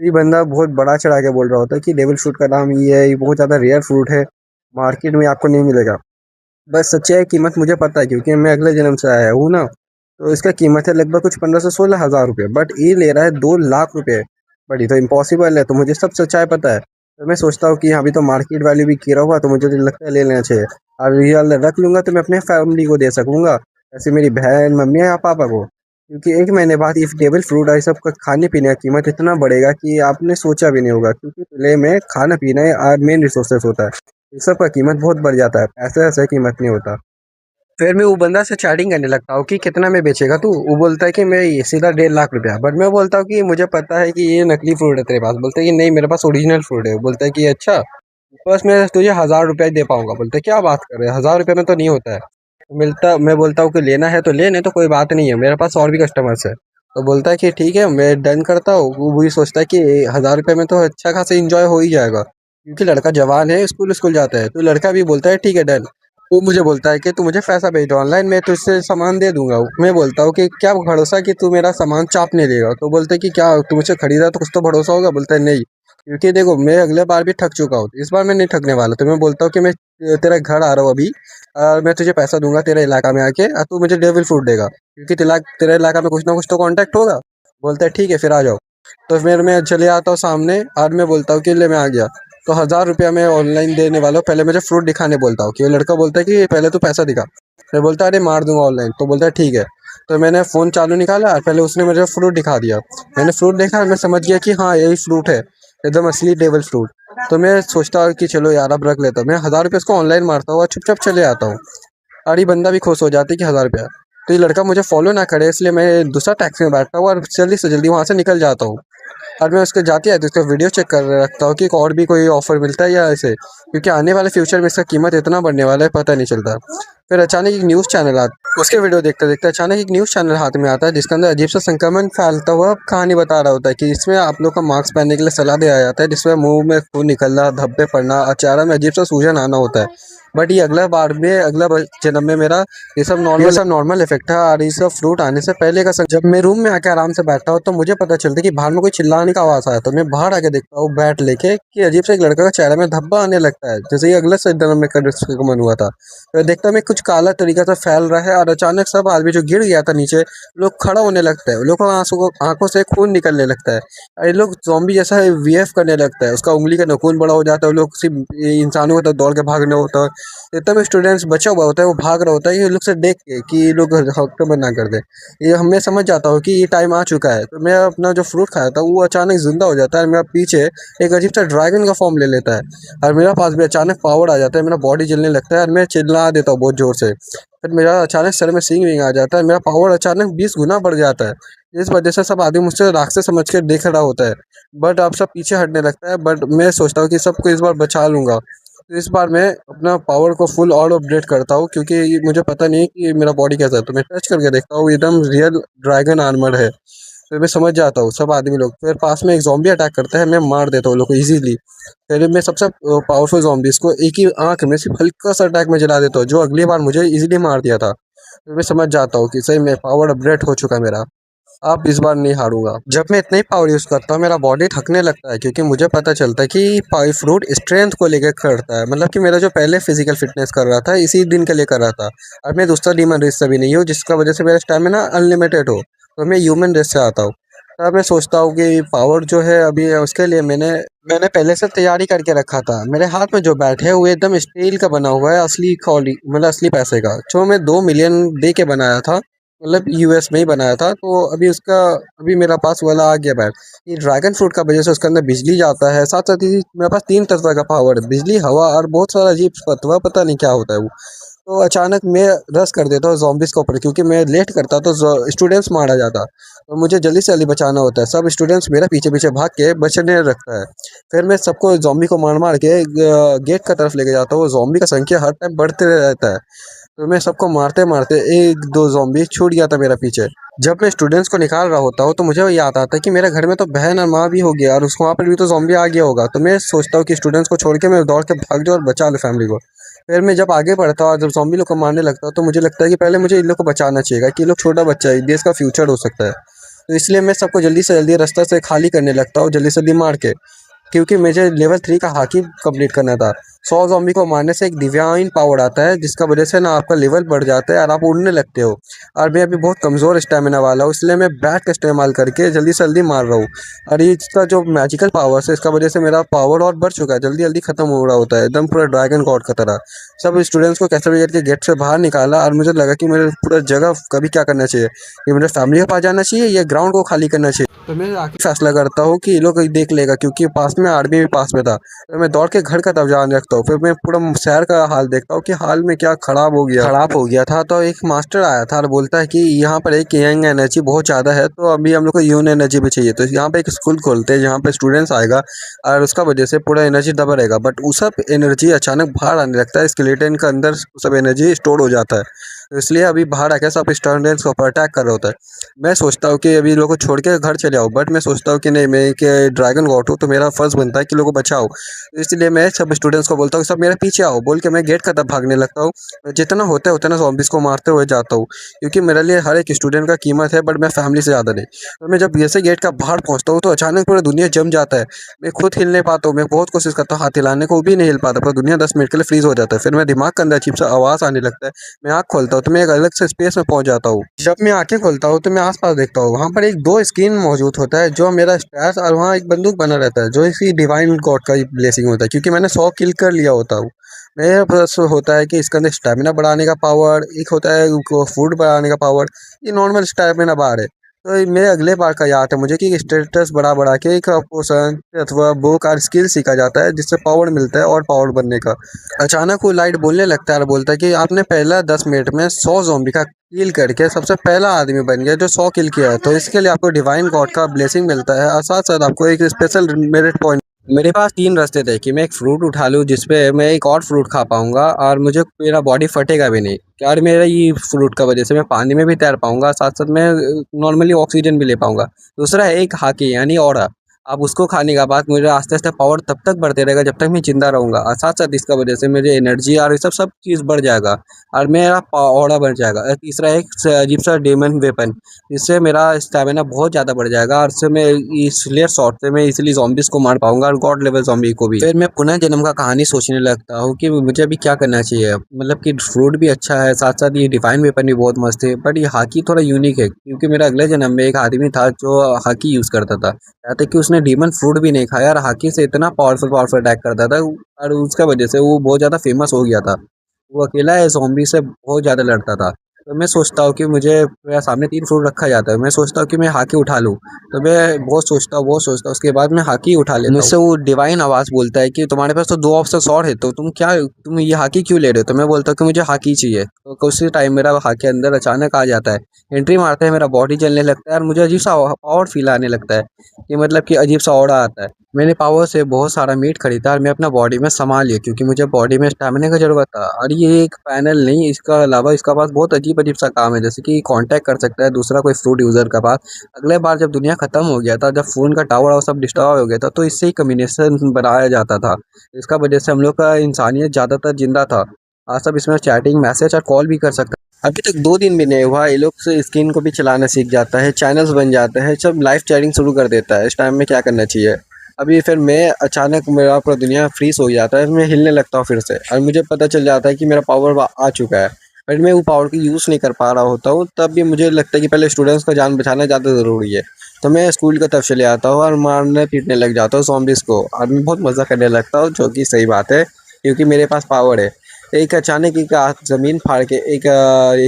ये बंदा बहुत बड़ा चढ़ा के बोल रहा होता है कि डेविल फ्रूट का नाम ये है, ये बहुत ज़्यादा रेयर फ्रूट है, मार्केट में आपको नहीं मिलेगा। बस सच्चाई कीमत मुझे पता है, क्योंकि मैं अगले जन्म से आया हूँ ना। तो इसका कीमत है लगभग कुछ 15 से 16 हज़ार रुपये, बट ये ले रहा है 2 लाख रुपये। बट ये तो इम्पॉसिबल है, तो मुझे सब सच्चाई पता है। तो मैं सोचता हूँ कि अभी तो मार्केट वैल्यू भी गिरा हुआ, तो मुझे तो लगता है ले लेना चाहिए। और रियल रख लूँगा तो मैं अपने फैमिली को दे सकूँगा, ऐसे मेरी बहन, मम्मी या पापा को। क्योंकि 1 महीने बाद ये टेबल फ्रूट और ये सब का खाने पीने का कीमत इतना बढ़ेगा कि आपने सोचा भी नहीं होगा, क्योंकि पहले में खाना पीना और मेन रिसोर्सेस होता है, इस सब का कीमत बहुत बढ़ जाता है, पैसे ऐसे कीमत नहीं होता। फिर मैं वो बंदा से चैटिंग करने लगता हूँ कि कितना में बेचेगा तू। वो बोलता है कि मैं ये सीधा 1.5 लाख रुपया। बट मैं बोलता हूँ कि मुझे पता है कि ये नकली फ्रूट है तेरे पास। बोलता है कि नहीं, मेरे पास ओरिजिनल फ्रूट है। बोलता है कि अच्छा, बस मैं तुझे 1,000 रुपया ही दे पाऊंगा। बोलते हैं क्या बात कर रहे हैं, 1,000 रुपये में तो नहीं होता है। मैं बोलता हूँ कि लेना है तो ले, नहीं तो कोई बात नहीं है, मेरे पास और भी कस्टमर्स है। तो बोलता है कि ठीक है, मैं डन करता हूँ। वो भी सोचता है कि 1,000 रुपये में तो अच्छा खासा इंजॉय हो ही जाएगा, क्योंकि लड़का जवान है, स्कूल स्कूल जाता है। तो लड़का भी बोलता है ठीक है, डन। वो मुझे बोलता है कि तू मुझे पैसा भेज दो ऑनलाइन, मैं तुझसे सामान दे दूंगा। मैं बोलता हूँ कि क्या भरोसा कि तू मेरा सामान चाप नहीं लेगा। तो बोलता है कि क्या तू मुझसे खरीदा तो कुछ तो भरोसा होगा। बोलता है नहीं, क्योंकि देखो मैं अगले बार भी ठग चुका हूँ, इस बार मैं नहीं ठगने वाला। तो मैं बोलता हूँ कि मैं तेरे घर आ रहा हूँ अभी, और मैं तुझे पैसा दूंगा तेरे इलाका में आके, और तू मुझे डेविल फ्रूट देगा, क्योंकि तेरे इलाका में कुछ ना कुछ तो कांटेक्ट होगा। बोलता है ठीक है, फिर आ जाओ। तो फिर मैं चले आता हूँ सामने, और मैं बोलता हूँ कि ले मैं आ गया। तो 1,000 रुपया मैं ऑनलाइन देने वाला हूँ। पहले मुझे फ्रूट दिखाने बोलता हूँ, कि वो लड़का बोलता है कि पहले तू पैसा दिखा। मैं बोलता है अरे मार दूंगा ऑनलाइन। तो बोलता है ठीक है। तो मैंने फ़ोन चालू निकाला और पहले उसने मुझे फ्रूट दिखा दिया। मैंने फ्रूट देखा और मैं समझ गया कि हाँ यही फ्रूट है, एकदम असली डेविल फ्रूट। तो मैं सोचता हूँ कि चलो यार अब रख लेता हूँ। मैं 1,000 रुपये उसको ऑनलाइन मारता हूँ और चुपचाप चले आता हूँ। और ये बंदा भी खुश हो जाता है कि 1,000 रुपया। तो ये लड़का मुझे फॉलो ना करे, इसलिए मैं दूसरा टैक्सी में बैठता हूँ और जल्दी से जल्दी वहाँ से निकल जाता हूँ। और मैं उसके जाते आते उसका वीडियो चेक कर रखता हूँ कि और भी कोई ऑफर मिलता है या ऐसे, क्योंकि आने वाले फ्यूचर में इसका कीमत इतना बढ़ने वाला है, पता नहीं चलता। फिर अचानक एक न्यूज़ चैनल आता, उसके वीडियो देखते देखते अचानक एक न्यूज़ चैनल हाथ में आता है, जिसके अंदर अजीब सा संक्रमण फैलता हुआ कहानी बता रहा होता है कि इसमें आप लोग का मास्क पहनने के लिए सलाह दिया जाता है, जिसमें मुंह में खून निकलना, धब्बे पड़ना और चेहरा में अजीब सा सूजन आना होता है। बट ये जन्म में मेरा ये सब नॉर्मल इफेक्ट है। और ये सब फ्रूट आने से पहले का जब मैं रूम में आके आराम से बैठा हूँ, तो मुझे पता चलता है कि बाहर में कोई चिल्लाने का आवाज़ आया। तो मैं बाहर आके देखता हूँ बैट लेके कि अजीब से एक लड़का का चेहरे में धब्बा आने लगता है, जैसे ये अगले से जन्म में का मन हुआ था। तो देखता मैं कुछ काला तरीका से फैल रहा है, और अचानक सब आदमी जो गिर गया था नीचे, लोग खड़ा होने लगता है, लोग को आंखों से खून निकलने लगता है, और ये लोग ज़ॉम्बी जैसा वीएफ करने लगता है, उसका उंगली का नाखून बड़ा हो जाता है, लोग सिर्फ इंसानों की तरफ दौड़ के भागने होता है। इतना भी स्टूडेंट्स बचा हुआ होता है, वो भाग रहा होता है ये लोग से देख के कि ये लोग हक्का ना कर दे। ये हमें समझ जाता हूँ कि ये टाइम आ चुका है। तो मैं अपना जो फ्रूट खाया था वो अचानक जिंदा हो जाता है, और मेरा पीछे एक अजीब सा ड्रैगन का फॉर्म ले लेता है, और मेरा पास भी अचानक पावर आ जाता है, मेरा बॉडी जलने लगता है और मैं चिल्ला देता हूँ बहुत ज़ोर से। फिर मेरा अचानक सर में सींग वींग आ जाता है, मेरा पावर अचानक 20 गुना बढ़ जाता है। इस वजह से सब आदमी मुझसे राक्षस समझ के देख रहा होता है, बट अब सब पीछे हटने लगता है। बट मैं सोचता हूँ कि सबको इस बार बचा लूँगा। तो इस बार मैं अपना पावर को फुल और अपडेट करता हूँ, क्योंकि ये मुझे पता नहीं कि मेरा बॉडी कैसा है। तो मैं टच करके देखता हूँ, एकदम रियल ड्रैगन आर्मर है। फिर मैं समझ जाता हूँ सब आदमी लोग। फिर पास में एक ज़ॉम्बी अटैक करता है, मैं मार देता हूँ लोग को ईजीली। फिर मैं सबसे पावरफुल ज़ॉम्बीज़ को एक ही आंख में सिर्फ हल्का सा अटैक में जला देता हूँ, जो अगली बार मुझे ईजिली मार दिया था। फिर मैं समझ जाता हूँ कि सही में पावर अपग्रेड हो चुका है मेरा। अब इस बार नहीं हारूंगा। जब मैं इतना ही पावर यूज करता हूँ मेरा बॉडी थकने लगता है, क्योंकि मुझे पता चलता है कि पाई फ्रूट स्ट्रेंथ को लेकर करता है। मतलब कि मेरा जो पहले फिजिकल फिटनेस कर रहा था इसी दिन के लिए कर रहा था, और मैं दूसरा डीमन रेस से भी नहीं हूँ जिसका वजह से मेरा स्टेमिना अनलिमिटेड हो, तो मैं ह्यूमन रेस से आता हूँ। तब मैं सोचता हूँ कि पावर जो है अभी उसके लिए मैंने मैंने पहले से तैयारी करके रखा था। मेरे हाथ में जो बैट है वो एकदम स्टील का बना हुआ है, असली क्वालिटी मतलब असली पैसे का, जो मैं 2 मिलियन दे के बनाया था, मतलब यूएस में ही बनाया था। तो अभी मेरा पास वाला आ गया बैट। ये ड्रैगन फ्रूट का वजह से उसके अंदर बिजली जाता है, साथ साथ ही मेरे पास 3 तरह का पावर है, बिजली, हवा और बहुत सारा अजीब तत्व, पता नहीं क्या होता है वो। तो अचानक मैं रस कर देता हूँ zombies के ऊपर, क्योंकि मैं लेट करता तो स्टूडेंट्स मारा जाता, तो मुझे जल्दी से जल्दी बचाना होता है। सब स्टूडेंट्स मेरा पीछे पीछे भाग के बचने रखता है। फिर मैं सबको zombie को मार मार के गेट का तरफ लेके जाता हूँ। zombie का संख्या हर टाइम बढ़ते रहता है, तो मैं सबको मारते मारते एक दो zombie छूट गया था मेरा पीछे। जब मैं स्टूडेंट्स को निकाल रहा होता हूँ तो मुझे याद आता है कि मेरे घर में तो बहन और माँ भी हो गया, और उसको वहाँ पर भी तो zombie आ गया होगा। तो मैं सोचता हूँ कि स्टूडेंट्स को छोड़ के मैं दौड़ के भाग जाऊँ और बचा लूँ फैमिली को। फिर मैं जब आगे बढ़ता हूँ और जब zombie लोग को मारने लगता हूँ तो मुझे लगता है कि पहले मुझे इन लोग को बचाना चाहिए, कि ये लोग छोटा बच्चा है, देश का फ्यूचर हो सकता है। तो इसलिए मैं सबको जल्दी से जल्दी रास्ता से खाली करने लगता हूँ, जल्दी से जल्दी मार के, क्योंकि मुझे लेवल 3 का हाकी कंप्लीट करना था। 100 ज़ॉम्बी को मारने से एक डिवाइन पावर आता है, जिसका वजह से ना आपका लेवल बढ़ जाता है और आप उड़ने लगते हो। और मैं अभी बहुत कमज़ोर स्टेमिना वाला हूँ, इसलिए मैं बैट का इस्तेमाल करके जल्दी से जल्दी मार रहा हूँ। और ये इसका जो मैजिकल पावर्स है इसका वजह से मेरा पावर और बढ़ चुका है, जल्दी जल्दी ख़त्म हो रहा होता है, एकदम पूरा ड्रैगन गॉड का तरह। सब स्टूडेंट्स को कैसे भी करके गेट से बाहर निकाला, और मुझे लगा कि मेरे पूरा जगह कभी क्या करना चाहिए, कि मेरे फैमिली के पास जाना चाहिए या ग्राउंड को खाली करना चाहिए। तो मैं आखिर फैसला करता हूँ कि ये लोग देख लेगा, क्योंकि पास में आर्मी भी पास में था। तो मैं दौड़ के घर का तरफ जाने लगता हूँ। फिर मैं पूरा शहर का हाल देखता हूँ कि हाल में क्या खराब हो गया था। तो एक मास्टर आया था और बोलता है कि यहाँ पर एक यंग एनर्जी बहुत ज़्यादा है, तो अभी हम लोग को यून एनर्जी भी चाहिए। तो यहाँ पे एक स्कूल खोलते हैं जहाँ पे स्टूडेंट्स आएगा, और उसका वजह से पूरा एनर्जी डबल रहेगा। बट वो सब एनर्जी अचानक बाहर आने लगता है, स्केलेटन के अंदर सब एनर्जी स्टोर हो जाता है। तो इसलिए अभी बाहर आके सब स्टूडेंट्स को अटैक कर रहा होता है। मैं सोचता हूँ कि अभी लोगों को छोड़ के घर चले आओ, बट मैं सोचता हूँ कि नहीं, मैं एक ड्रैगन गॉड हूँ, तो मेरा फर्ज बनता है कि लोगों को बचाओ। तो इसलिए मैं सब स्टूडेंट्स को बोलता हूँ सब मेरे पीछे आओ, बोल के मैं गेट का तरफ भागने लगता हूँ। जितना होता है उतना zombies को मारते हुए जाता हूँ, क्योंकि मेरे लिए हर एक स्टूडेंट का कीमत है, बट मैं फैमिली से ज़्यादा नहीं। तो मैं जब जैसे गेट का बाहर पहुँचता हूँ तो अचानक पूरा दुनिया जम जाता है। मैं खुद हिल नहीं पाता हूँ, मैं बहुत कोशिश करता हूँ हाथ हिलाने को, भी नहीं हिल पाता, पूरा दुनिया 10 मिनट के लिए फ्रीज हो जाता है। फिर मेरे दिमाग के अंदर अजीब सा आवाज़ आने लगता है। मैं आँख खोलता हूँ तो मैं एक अलग से स्पेस में पहुँच जाता हूँ। जब मैं आँखें खोलता हूँ तो मैं आस-पास देखता हूँ, वहाँ पर एक 2 स्क्रीन मौजूद होता है, जो मेरा स्टैट्स, और वहाँ एक बंदूक बना रहता है, जो इसी डिवाइन गॉड का ही ब्लेसिंग होता है, क्योंकि मैंने 100 किल कर लिया होता हूँ। मेरा बस होता है कि इसके अंदर स्टैमिना बढ़ाने का पावर, एक होता है को फूड बढ़ाने का पावर, ये नॉर्मल स्टैमिना बार है। तो ये मेरे अगले बार का याद है मुझे कि स्टेटस बढ़ा के एक पोशन अथवा बुक और स्किल सीखा जाता है, जिससे पावर मिलता है और पावर बनने का। अचानक वो लाइट बोलने लगता है और बोलता है कि आपने पहला 10 मिनट में 100 ज़ॉम्बी का किल करके सबसे पहला आदमी बन गया जो 100 किल किया है। तो इसके लिए आपको डिवाइन गॉड का ब्लेसिंग मिलता है, और साथ साथ आपको एक स्पेशल मेरिट पॉइंट। मेरे पास 3 रास्ते थे कि मैं एक फ्रूट उठा लूँ जिसपे मैं एक और फ्रूट खा पाऊँगा, और मुझे मेरा बॉडी फटेगा भी नहीं, और मेरा ये फ्रूट का वजह से मैं पानी में भी तैर पाऊँगा, साथ-साथ मैं नॉर्मली ऑक्सीजन भी ले पाऊँगा। दूसरा है एक हाकी यानी ऑरा। अब उसको खाने के बाद मुझे आस्ते-आस्ते पावर तब तक बढ़ते रहेगा जब तक मैं ज़िंदा रहूँगा, और साथ-साथ इसका वजह से मेरी एनर्जी और ये सब चीज़ बढ़ जाएगा, और मेरा ऑरा बढ़ जाएगा। तीसरा है एक अजीब-सा डेमन वेपन, इससे मेरा स्टैमिना बहुत ज़्यादा बढ़ जाएगा, और इससे मैं इस फ्लेयर शॉट से मैं इज़िली ज़ॉम्बीज़ को मार पाऊँगा, और गॉड लेवल ज़ॉम्बी को भी। फिर मैं पुनर्जन्म का कहानी सोचने लगता हूँ कि मुझे अभी क्या करना चाहिए। मतलब कि फ्रूट भी अच्छा है, साथ-साथ ये डिवाइन वेपन भी बहुत मस्त है, बट ये हाकी थोड़ा यूनिक है, क्योंकि मेरा अगले जन्म में एक आदमी था जो हाकी यूज़ करता था। यहाँ तक कि उसने डीमन फ्रूट भी नहीं खाया, और हाकी से इतना पावरफुल अटैक करता था, और उसका वजह से वो बहुत ज़्यादा फेमस हो गया था। वो अकेला है ज़ॉम्बी से बहुत ज़्यादा लड़ता था। तो मैं सोचता हूँ कि मुझे मेरे सामने 3 फ्रूट रखा जाता है, मैं सोचता हूँ कि मैं हाकी उठा लूँ। तो मैं बहुत सोचता हूँ, उसके बाद मैं हाकी उठा लेता हूँ। मुझसे वो डिवाइन आवाज़ बोलता है कि तुम्हारे पास तो 2 ऑप्शंस और है, तो तुम ये हाकी क्यों ले रहे हो? तो मैं बोलता हूँ कि मुझे हाकी चाहिए। तो उसी टाइम मेरा हाकी अंदर अचानक आ जाता है, एंट्री मारता है, मेरा बॉडी जलने लगता है, और मुझे अजीब सा पावर फील आने लगता है, कि मतलब कि अजीब सा ऑरा आता है। मैंने पावर से बहुत सारा मीट खरीदा और मैं अपना बॉडी में संभाल लिया, क्योंकि मुझे बॉडी में स्टैमिना की ज़रूरत था। और ये एक पैनल नहीं, इसका अलावा इसका पास बहुत अजीब-अजीब सा काम है, जैसे कि कॉन्टैक्ट कर सकता है दूसरा कोई फ्रूट यूज़र के पास। अगले बार जब दुनिया ख़त्म हो गया था, जब फ़ोन का टावर और सब डिस्ट्रॉय हो गया था, तो इससे ही कम्युनिकेशन बनाया जाता था। इसका वजह से हम लोग का इंसानियत ज़्यादातर ज़िंदा था। आज सब इसमें चैटिंग, मैसेज और कॉल भी कर सकते हैं। अभी तक 2 दिन भी नहीं हुआ, ये लोग से स्क्रीन को भी चलाना सीख जाता है, चैनल्स बन जाते हैं, सब लाइव चैटिंग शुरू कर देता है। इस टाइम में क्या करना चाहिए? अभी फिर मैं अचानक मेरा पूरा दुनिया फ्रीज हो जाता है, मैं हिलने लगता हूँ फिर से और मुझे पता चल जाता है कि मेरा पावर आ चुका है। बट मैं वो पावर को यूज़ नहीं कर पा रहा होता हूँ, तब भी मुझे लगता है कि पहले स्टूडेंट्स का जान बचाना ज़्यादा ज़रूरी है। तो मैं स्कूल की तरफ चले आता हूँ और मारने पीटने लग जाता हूँ ज़ॉम्बीज़ को, और मैं बहुत मज़ा करने लगता हूँ, जो कि सही बात है क्योंकि मेरे पास पावर है। एक अचानक एक ज़मीन फाड़ के एक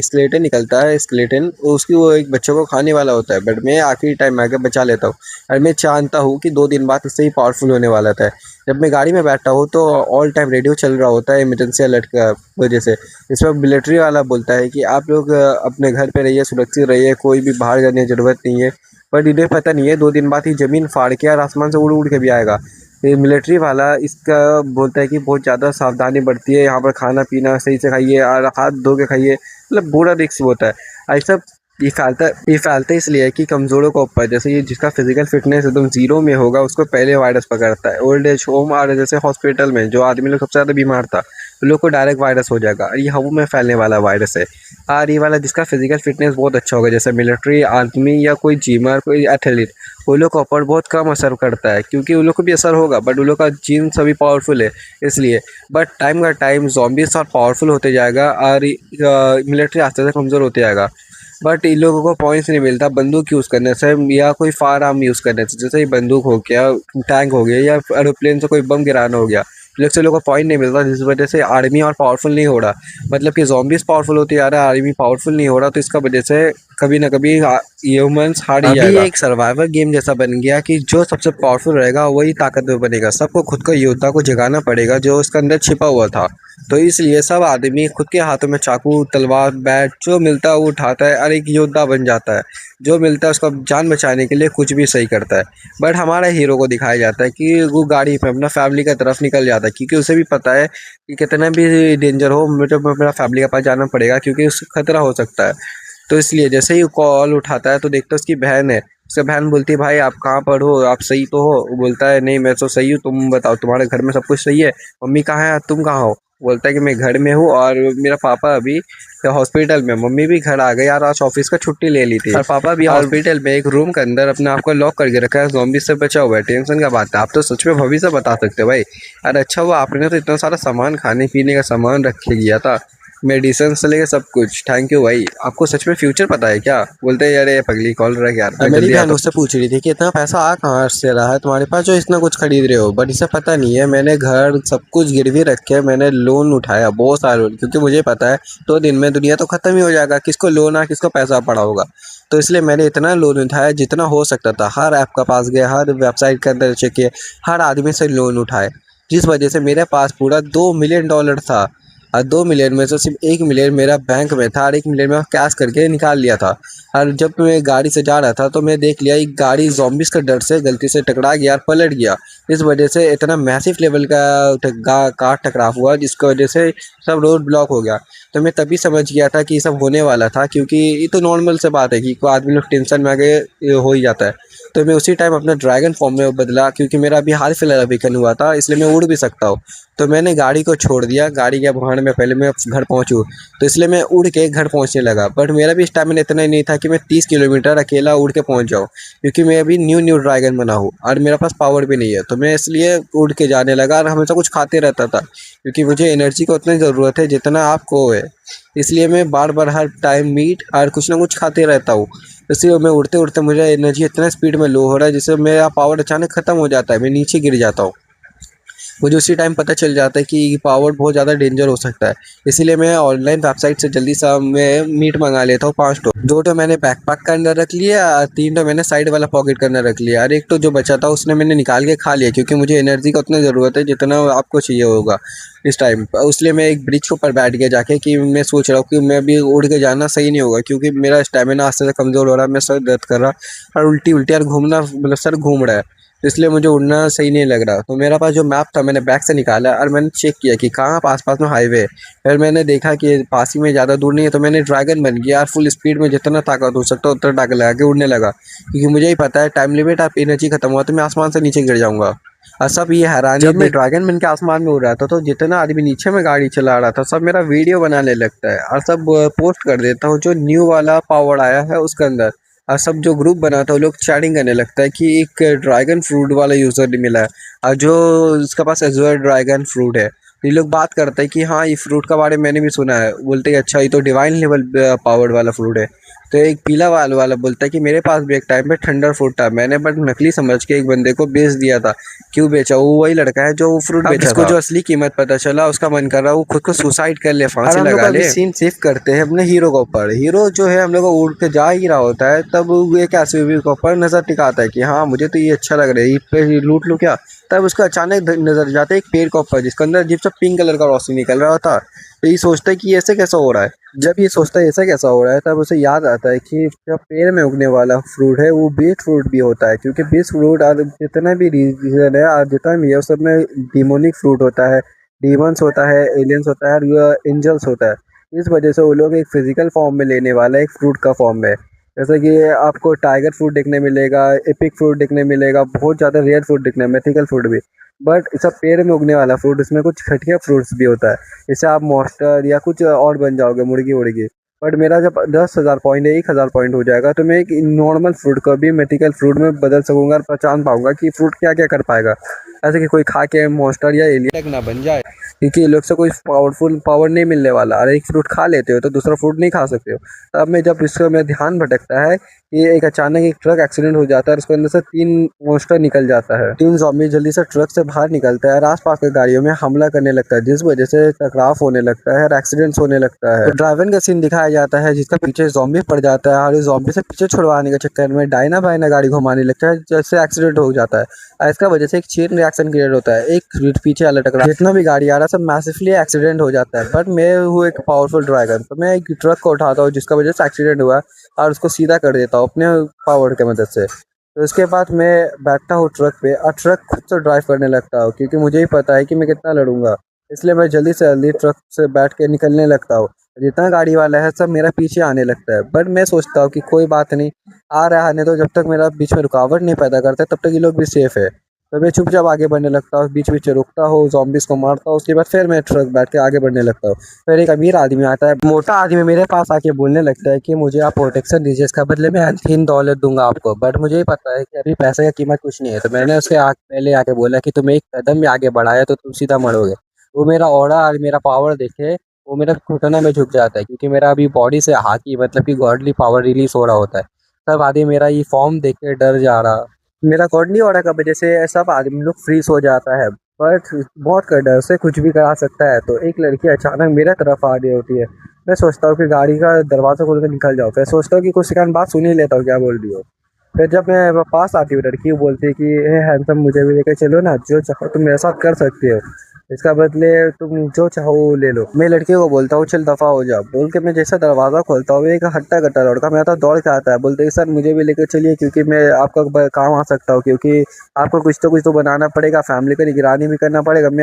स्केलेटन निकलता है, स्केलेटन उसकी वो एक बच्चों को खाने वाला होता है, बट मैं आखिरी टाइम में आके बचा लेता हूँ। और मैं जानता हूँ कि 2 दिन बाद इससे ही पावरफुल होने वाला था। जब मैं गाड़ी में बैठता हूँ तो ऑल टाइम रेडियो चल रहा होता है इमरजेंसी अलर्ट का वजह से। इसमें मिलिट्री वाला बोलता है कि आप लोग अपने घर पे रहिए, सुरक्षित रहिए, कोई भी बाहर जाने की ज़रूरत नहीं है। बट इन्हें पता नहीं है 2 दिन बाद ही ज़मीन फाड़ के और आसमान से उड़ उड़ के भी आएगा। ये मिलिट्री वाला इसका बोलता है कि बहुत ज़्यादा सावधानी बरतिए, यहाँ पर खाना पीना सही से खाइए और हाथ धो के खाइए, मतलब पूरा रिस्क होता है ऐसा। ये फैलता इसलिए है कि कमज़ोरों को ऊपर, जैसे ये जिसका फिजिकल फिटनेस एकदम जीरो में होगा उसको पहले वायरस पकड़ता है। ओल्ड एज होम और जैसे हॉस्पिटल में जो आदमी लोग सबसे ज़्यादा बीमार था, तो लोग को डायरेक्ट वायरस हो जाएगा, और ये हवा में फैलने वाला वायरस है। और ये वाला जिसका फिजिकल फिटनेस बहुत अच्छा होगा, जैसे मिलिट्री आर्मी या कोई जिमर कोई एथलीट, वो लोग के ऊपर बहुत कम असर करता है क्योंकि उन लोग को भी असर होगा, बट उन लोग का जीन सभी पावरफुल है इसलिए। बट टाइम का टाइम zombies और पावरफुल होते जाएगा और मिलिट्री आस्ते आस्ते कमज़ोर होते जाएगा। बट इन लोगों को पॉइंट्स नहीं मिलता बंदूक यूज़ करने से या कोई फायर आर्म यूज़ करने से, जैसे ये बंदूक हो गया, टैंक हो गया या एरोप्लेन से कोई बम गिराना हो गया। लोग से लोगों को पॉइंट नहीं मिलता, जिस वजह से आर्मी और पावरफुल नहीं हो रहा। मतलब कि zombies पावरफुल होते जा रहा है, आर्मी पावरफुल नहीं हो रहा, तो इसका वजह से कभी ना कभी ह्यूमंस हार ही जाएगा। एक सर्वाइवल गेम जैसा बन गया कि जो सबसे पावरफुल रहेगा वही ताकतवर बनेगा। सबको खुद को योद्धा को जगाना पड़ेगा जो उसके अंदर छिपा हुआ था। तो इसलिए सब आदमी खुद के हाथों में चाकू, तलवार, बैट जो मिलता है वो उठाता है और एक योद्धा बन जाता है। जो मिलता है उसका जान बचाने के लिए कुछ भी सही करता है। बट हमारा हीरो को दिखाया जाता है कि वो गाड़ी पे अपना फैमिली की तरफ निकल जाता है, क्योंकि उसे भी पता है कि कितना भी डेंजर हो मुझे मेरा फैमिली के पास जाना पड़ेगा क्योंकि उससे खतरा हो सकता है। तो इसलिए जैसे ही कॉल उठाता है तो देखता है उसकी बहन है। उसकी बहन बोलती है, भाई आप कहाँ पर हो, आप सही तो हो? वो बोलता है, नहीं मैं तो सही हूँ, तुम बताओ तुम्हारे घर में सब कुछ सही है? मम्मी कहाँ है, तुम कहाँ हो? बोलता है कि मैं घर में हूँ और मेरा पापा अभी हॉस्पिटल में, मम्मी भी घर आ गई यार, आज ऑफिस का छुट्टी ले ली थी और पापा भी हॉस्पिटल में एक रूम के अंदर अपने आप को लॉक करके रखा है, ज़ॉम्बी से बचा हुआ है। टेंशन का बात है, आप तो सच में भविष्य बता सकते हो भाई। अरे अच्छा हुआ आपने तो इतना सारा सामान, खाने पीने का सामान रख के गया था, मेडिसिन से लेके सब कुछ, थैंक यू भाई। आपको सच में फ्यूचर पता है क्या? बोलते हैं अरे पगली कॉल रहा है यार। मेरी बहन उससे पूछ रही थी कि इतना पैसा आ कहाँ से रहा है तुम्हारे पास जो इतना कुछ खरीद रहे हो? बट इसे पता नहीं है मैंने घर सब कुछ गिरवी रखे, मैंने लोन उठाया बहुत सारा लोन, क्योंकि मुझे पता है 2 दिन में दुनिया तो खत्म ही हो जाएगा, किसको लोन आ किसको पैसा पड़ा होगा। तो इसलिए मैंने इतना लोन उठाया जितना हो सकता था, हर ऐप का पास गया, हर वेबसाइट के अंदर चेक किया, हर आदमी से लोन उठाए, जिस वजह से मेरे पास पूरा $2 मिलियन था। और 2 मिलियन में से सिर्फ 1 मिलियन मेरा बैंक में था और 1 मिलियन मैं कैश करके निकाल लिया था। और जब मैं गाड़ी से जा रहा था तो मैं देख लिया एक गाड़ी zombies का डर से गलती से टकरा गया और पलट गया। इस वजह से इतना मैसिव लेवल का कार टकराव हुआ जिसकी वजह से सब रोड ब्लॉक हो गया। तो मैं तभी समझ गया था कि ये सब होने वाला था, क्योंकि ये तो नॉर्मल से बात है कि कोई आदमी लोग टेंशन में आगे ये हो ही जाता है। तो मैं उसी टाइम अपना ड्रैगन फॉर्म में बदला, क्योंकि मेरा अभी हाल फिलहाल अवेकन हुआ था, इसलिए मैं उड़ भी सकता हूँ। तो मैंने गाड़ी को छोड़ दिया, गाड़ी के भाड़ में पहले मैं घर पहुँचूँ, तो इसलिए मैं उड़ के घर पहुँचने लगा। बट मेरा भी स्टैमिना इतना ही नहीं था कि मैं 30 किलोमीटर अकेला उड़ के पहुँच जाऊँ, क्योंकि मैं अभी न्यू ड्रैगन बना हूँ और मेरे पास पावर भी नहीं है। तो मैं इसलिए उड़ के जाने लगा और हमेशा कुछ खाते रहता था, क्योंकि मुझे एनर्जी की उतनी ज़रूरत है जितना आपको है। इसलिए मैं बार बार हर टाइम मीट और कुछ ना कुछ खाते रहता हूँ। इसलिए मैं उड़ते उड़ते मुझे एनर्जी इतना स्पीड में लो हो रहा है जिससे मेरा पावर अचानक ख़त्म हो जाता है, मैं नीचे गिर जाता हूँ। मुझे उसी टाइम पता चल जाता है कि पावर बहुत ज़्यादा डेंजर हो सकता है। इसीलिए मैं ऑनलाइन वेबसाइट से जल्दी सा मैं मीट मंगा लेता हूँ 5 टो। 2 टो मैंने बैकपैक के अंदर रख लिया, 3 टो मैंने साइड वाला पॉकेट के अंदर रख लिया, और 1 टो जो बचा था उसने मैंने निकाल के खा लिया, क्योंकि मुझे एनर्जी का उतना ज़रूरत है जितना आपको चाहिए होगा इस टाइम। इसलिए मैं एक ब्रिज के ऊपर बैठ गया जाके कि मैं सोच रहा हूँ कि मैं अभी उड़ के जाना सही नहीं होगा, क्योंकि मेरा स्टेमिना आस्ते से कमज़ोर हो रहा है, मैं सर दर्द कर रहा और उल्टी उल्टी और घूमना, मतलब सर घूम रहा है। इसलिए मुझे उड़ना सही नहीं लग रहा। तो मेरा पास जो मैप था मैंने बैग से निकाला और मैंने चेक किया कि कहाँ पास में हाईवे है। फिर मैंने देखा कि पास ही में ज़्यादा दूर नहीं है, तो मैंने ड्रैगन बन गया और फुल स्पीड में जितना ताकत हो सकता उतना टाँग लगा के उड़ने लगा, क्योंकि मुझे ही पता है टाइम लिमिट और एनर्जी खत्म हुआ तो मैं आसमान से नीचे गिर जाऊंगा। और सब ये हैरान जब मैं ड्रैगन बन के आसमान में उड़ रहा था तो जितना आदमी नीचे में गाड़ी चला रहा था सब मेरा वीडियो बनाने लगता है और सब पोस्ट कर देता हूँ जो न्यू वाला पावर आया है उसके अंदर। और सब जो ग्रुप बना था वो लोग चैटिंग करने लगता है कि एक ड्रैगन फ्रूट वाला यूज़र मिला है और जो इसके पास एज़ुअर ड्रैगन फ्रूट है। ये लोग बात करते हैं कि हाँ ये फ्रूट का बारे में मैंने भी सुना है, बोलते हैं अच्छा ये तो डिवाइन लेवल पावर्ड वाला फ्रूट है। तो एक पीला वाला बोलता है कि मेरे पास भी एक टाइम पे थंडर फ्रूट था, मैंने बट नकली समझ के एक बंदे को बेच दिया था। क्यों बेचा? वो वही लड़का है जो वो फ्रूट बेचा था। जो असली कीमत पता चला उसका मन कर रहा है वो खुद को सुसाइड कर ले, फांसी लगा ले। सीन सेव करते हैं अपने हीरो के ऊपर। हीरो जो है हम लोग को उड़ के जा ही रहा होता है तब वो एक एसयूवी के ऊपर नजर टिकाता है कि हाँ मुझे तो ये अच्छा लग रहा है, ये पे लूट लूँ क्या। तब उसका अचानक नजर जाता है एक पेड़ के ऊपर जिसके अंदर अजीब सा पिंक कलर का रोशनी निकल रहा था। तो ये सोचता है कि ऐसे कैसा हो रहा है। जब ये सोचता है ऐसा कैसा हो रहा है तब उसे याद आता है कि जो पेड़ में उगने वाला फ्रूट है वो बीट फ्रूट भी होता है, क्योंकि बीट फ्रूट और जितना भी रीजन है और जितना भी है उस सब में डिमोनिक फ्रूट होता है, डीमंस होता है, एलियंस होता है और एंजल्स होता है। इस वजह से वो लोग एक फिजिकल फॉर्म में लेने वाला है, एक फ्रूट का फॉर्म में। जैसे कि आपको टाइगर फ्रूट देखने मिलेगा, एपिक फ्रूट देखने मिलेगा, बहुत ज़्यादा रेयर फ्रूट देखने मिथिकल फ्रूट भी। बट सब पेड़ में उगने वाला फ्रूट, इसमें कुछ खटिया फ्रूट्स भी होता है। इससे आप मॉन्स्टर या कुछ और बन जाओगे, मुर्गी उड़गी। बट मेरा जब 10,000 पॉइंट या 1,000 पॉइंट हो जाएगा तो मैं एक नॉर्मल फ्रूट को भी मिथिकल फ्रूट में बदल सकूंगा और पहचान पाऊंगा कि फ्रूट क्या क्या कर पाएगा। ऐसे कि कोई खा के मॉन्स्टर या एलियन ना बन जाए, क्योंकि ये लोग से कोई पावरफुल पावर नहीं मिलने वाला। अरे एक फ्रूट खा लेते हो तो दूसरा फ्रूट नहीं खा सकते हो। तब मैं जब इसका मेरा ध्यान भटकता है कि एक अचानक एक ट्रक एक्सीडेंट हो जाता है और उसके अंदर से 3 मॉन्स्टर निकल जाता है। 3 ज़ॉम्बी जल्दी से ट्रक से बाहर निकलता है और आसपास के गाड़ियों में हमला करने लगता है, जिस वजह से टकराव होने लगता है और एक्सीडेंट्स होने लगता है। तो ड्राइवर का सीन दिखाया जाता है जिसका पीछे ज़ॉम्बी पड़ जाता है और इस ज़ॉम्बी से पीछे छुड़वाने के चक्कर में डायना बायना गाड़ी घुमाने लगता है, जैसे एक्सीडेंट हो जाता है। और इसका वजह से एक चेन रिएक्शन क्रिएट होता है, एक पीछे वाला टकरा जितना भी गाड़ी आ रहा है सब मैसिवली एक्सीडेंट हो जाता है। बट मैं हूँ एक पावरफुल ड्रैगन, तो मैं एक ट्रक को उठाता हूँ जिसका वजह से एक्सीडेंट हुआ और उसको सीधा कर देता हूँ अपने पावर की मदद से। तो उसके बाद मैं बैठता हूँ ट्रक पे और ट्रक खुद से ड्राइव करने लगता हूँ, क्योंकि मुझे ही पता है कि मैं कितना लड़ूंगा। इसलिए मैं जल्दी से जल्दी ट्रक से बैठ के निकलने लगता हूँ। जितना गाड़ी वाला है सब मेरा पीछे आने लगता है, बट मैं सोचता हूँ कि कोई बात नहीं, आ रहा है नहीं तो जब तक मेरा बीच में रुकावट नहीं पैदा करता तब तक ये लोग भी सेफ है। तो मैं चुपचाप आगे बढ़ने लगता हूँ, बीच बीच में रुकता हूँ, ज़ॉम्बीज़ को मारता हूँ, उसके बाद फिर मैं ट्रक बैठ के आगे बढ़ने लगता हूँ। फिर एक अमीर आदमी आता है, मोटा आदमी मेरे पास आके बोलने लगता है कि मुझे आप प्रोटेक्शन दीजिए, इसका बदले में अनथीन दौलत दूंगा आपको। बट मुझे ही पता है कि अभी पैसे का कीमत कुछ नहीं है। तो मैंने उसके पहले आके बोला कि तुम एक कदम भी आगे बढ़ाया तो तुम सीधा मरोगे। वो मेरा ऑरा और मेरा पावर देखे वो मेरा घुटना में झुक जाता है, क्योंकि मेरा अभी बॉडी से हाकी मतलब कि गॉडली पावर रिलीज हो रहा होता है। सब आदमी मेरा ये फॉर्म देख के डर जा रहा। मेरा गॉडली ऑरा की वजह से सब आदमी लोग फ्रीज हो जाता है, बट बहुत का डर से कुछ भी करा सकता है। तो एक लड़की अचानक मेरे तरफ आ रही होती है। मैं सोचता हूँ कि गाड़ी का दरवाज़ा खोल कर निकल जाओ, फिर सोचता हूँ कि कुछ सेकंड बात सुन ही लेता हूँ क्या बोल रही हो। फिर जब मैं पास आती हूँ लड़की, वो बोलती है कि हे हैंडसम मुझे भी लेकर चलो ना, जो चाहो तुम मेरे साथ कर सकते हो, इसका बदले तुम जो चाहो वो ले लो। मैं लड़की को बोलता हूँ चल दफ़ा हो जा, बोल के मैं जैसा दरवाज़ा खोलता हूँ एक हट्टा कट्टा लड़का मेरा तो दौड़ के आता है, बोलते हैं सर मुझे भी लेकर चलिए क्योंकि मैं आपका काम आ सकता हूँ, क्योंकि आपको कुछ तो बनाना पड़ेगा, फैमिली का निगरानी भी करना पड़ेगा। मैं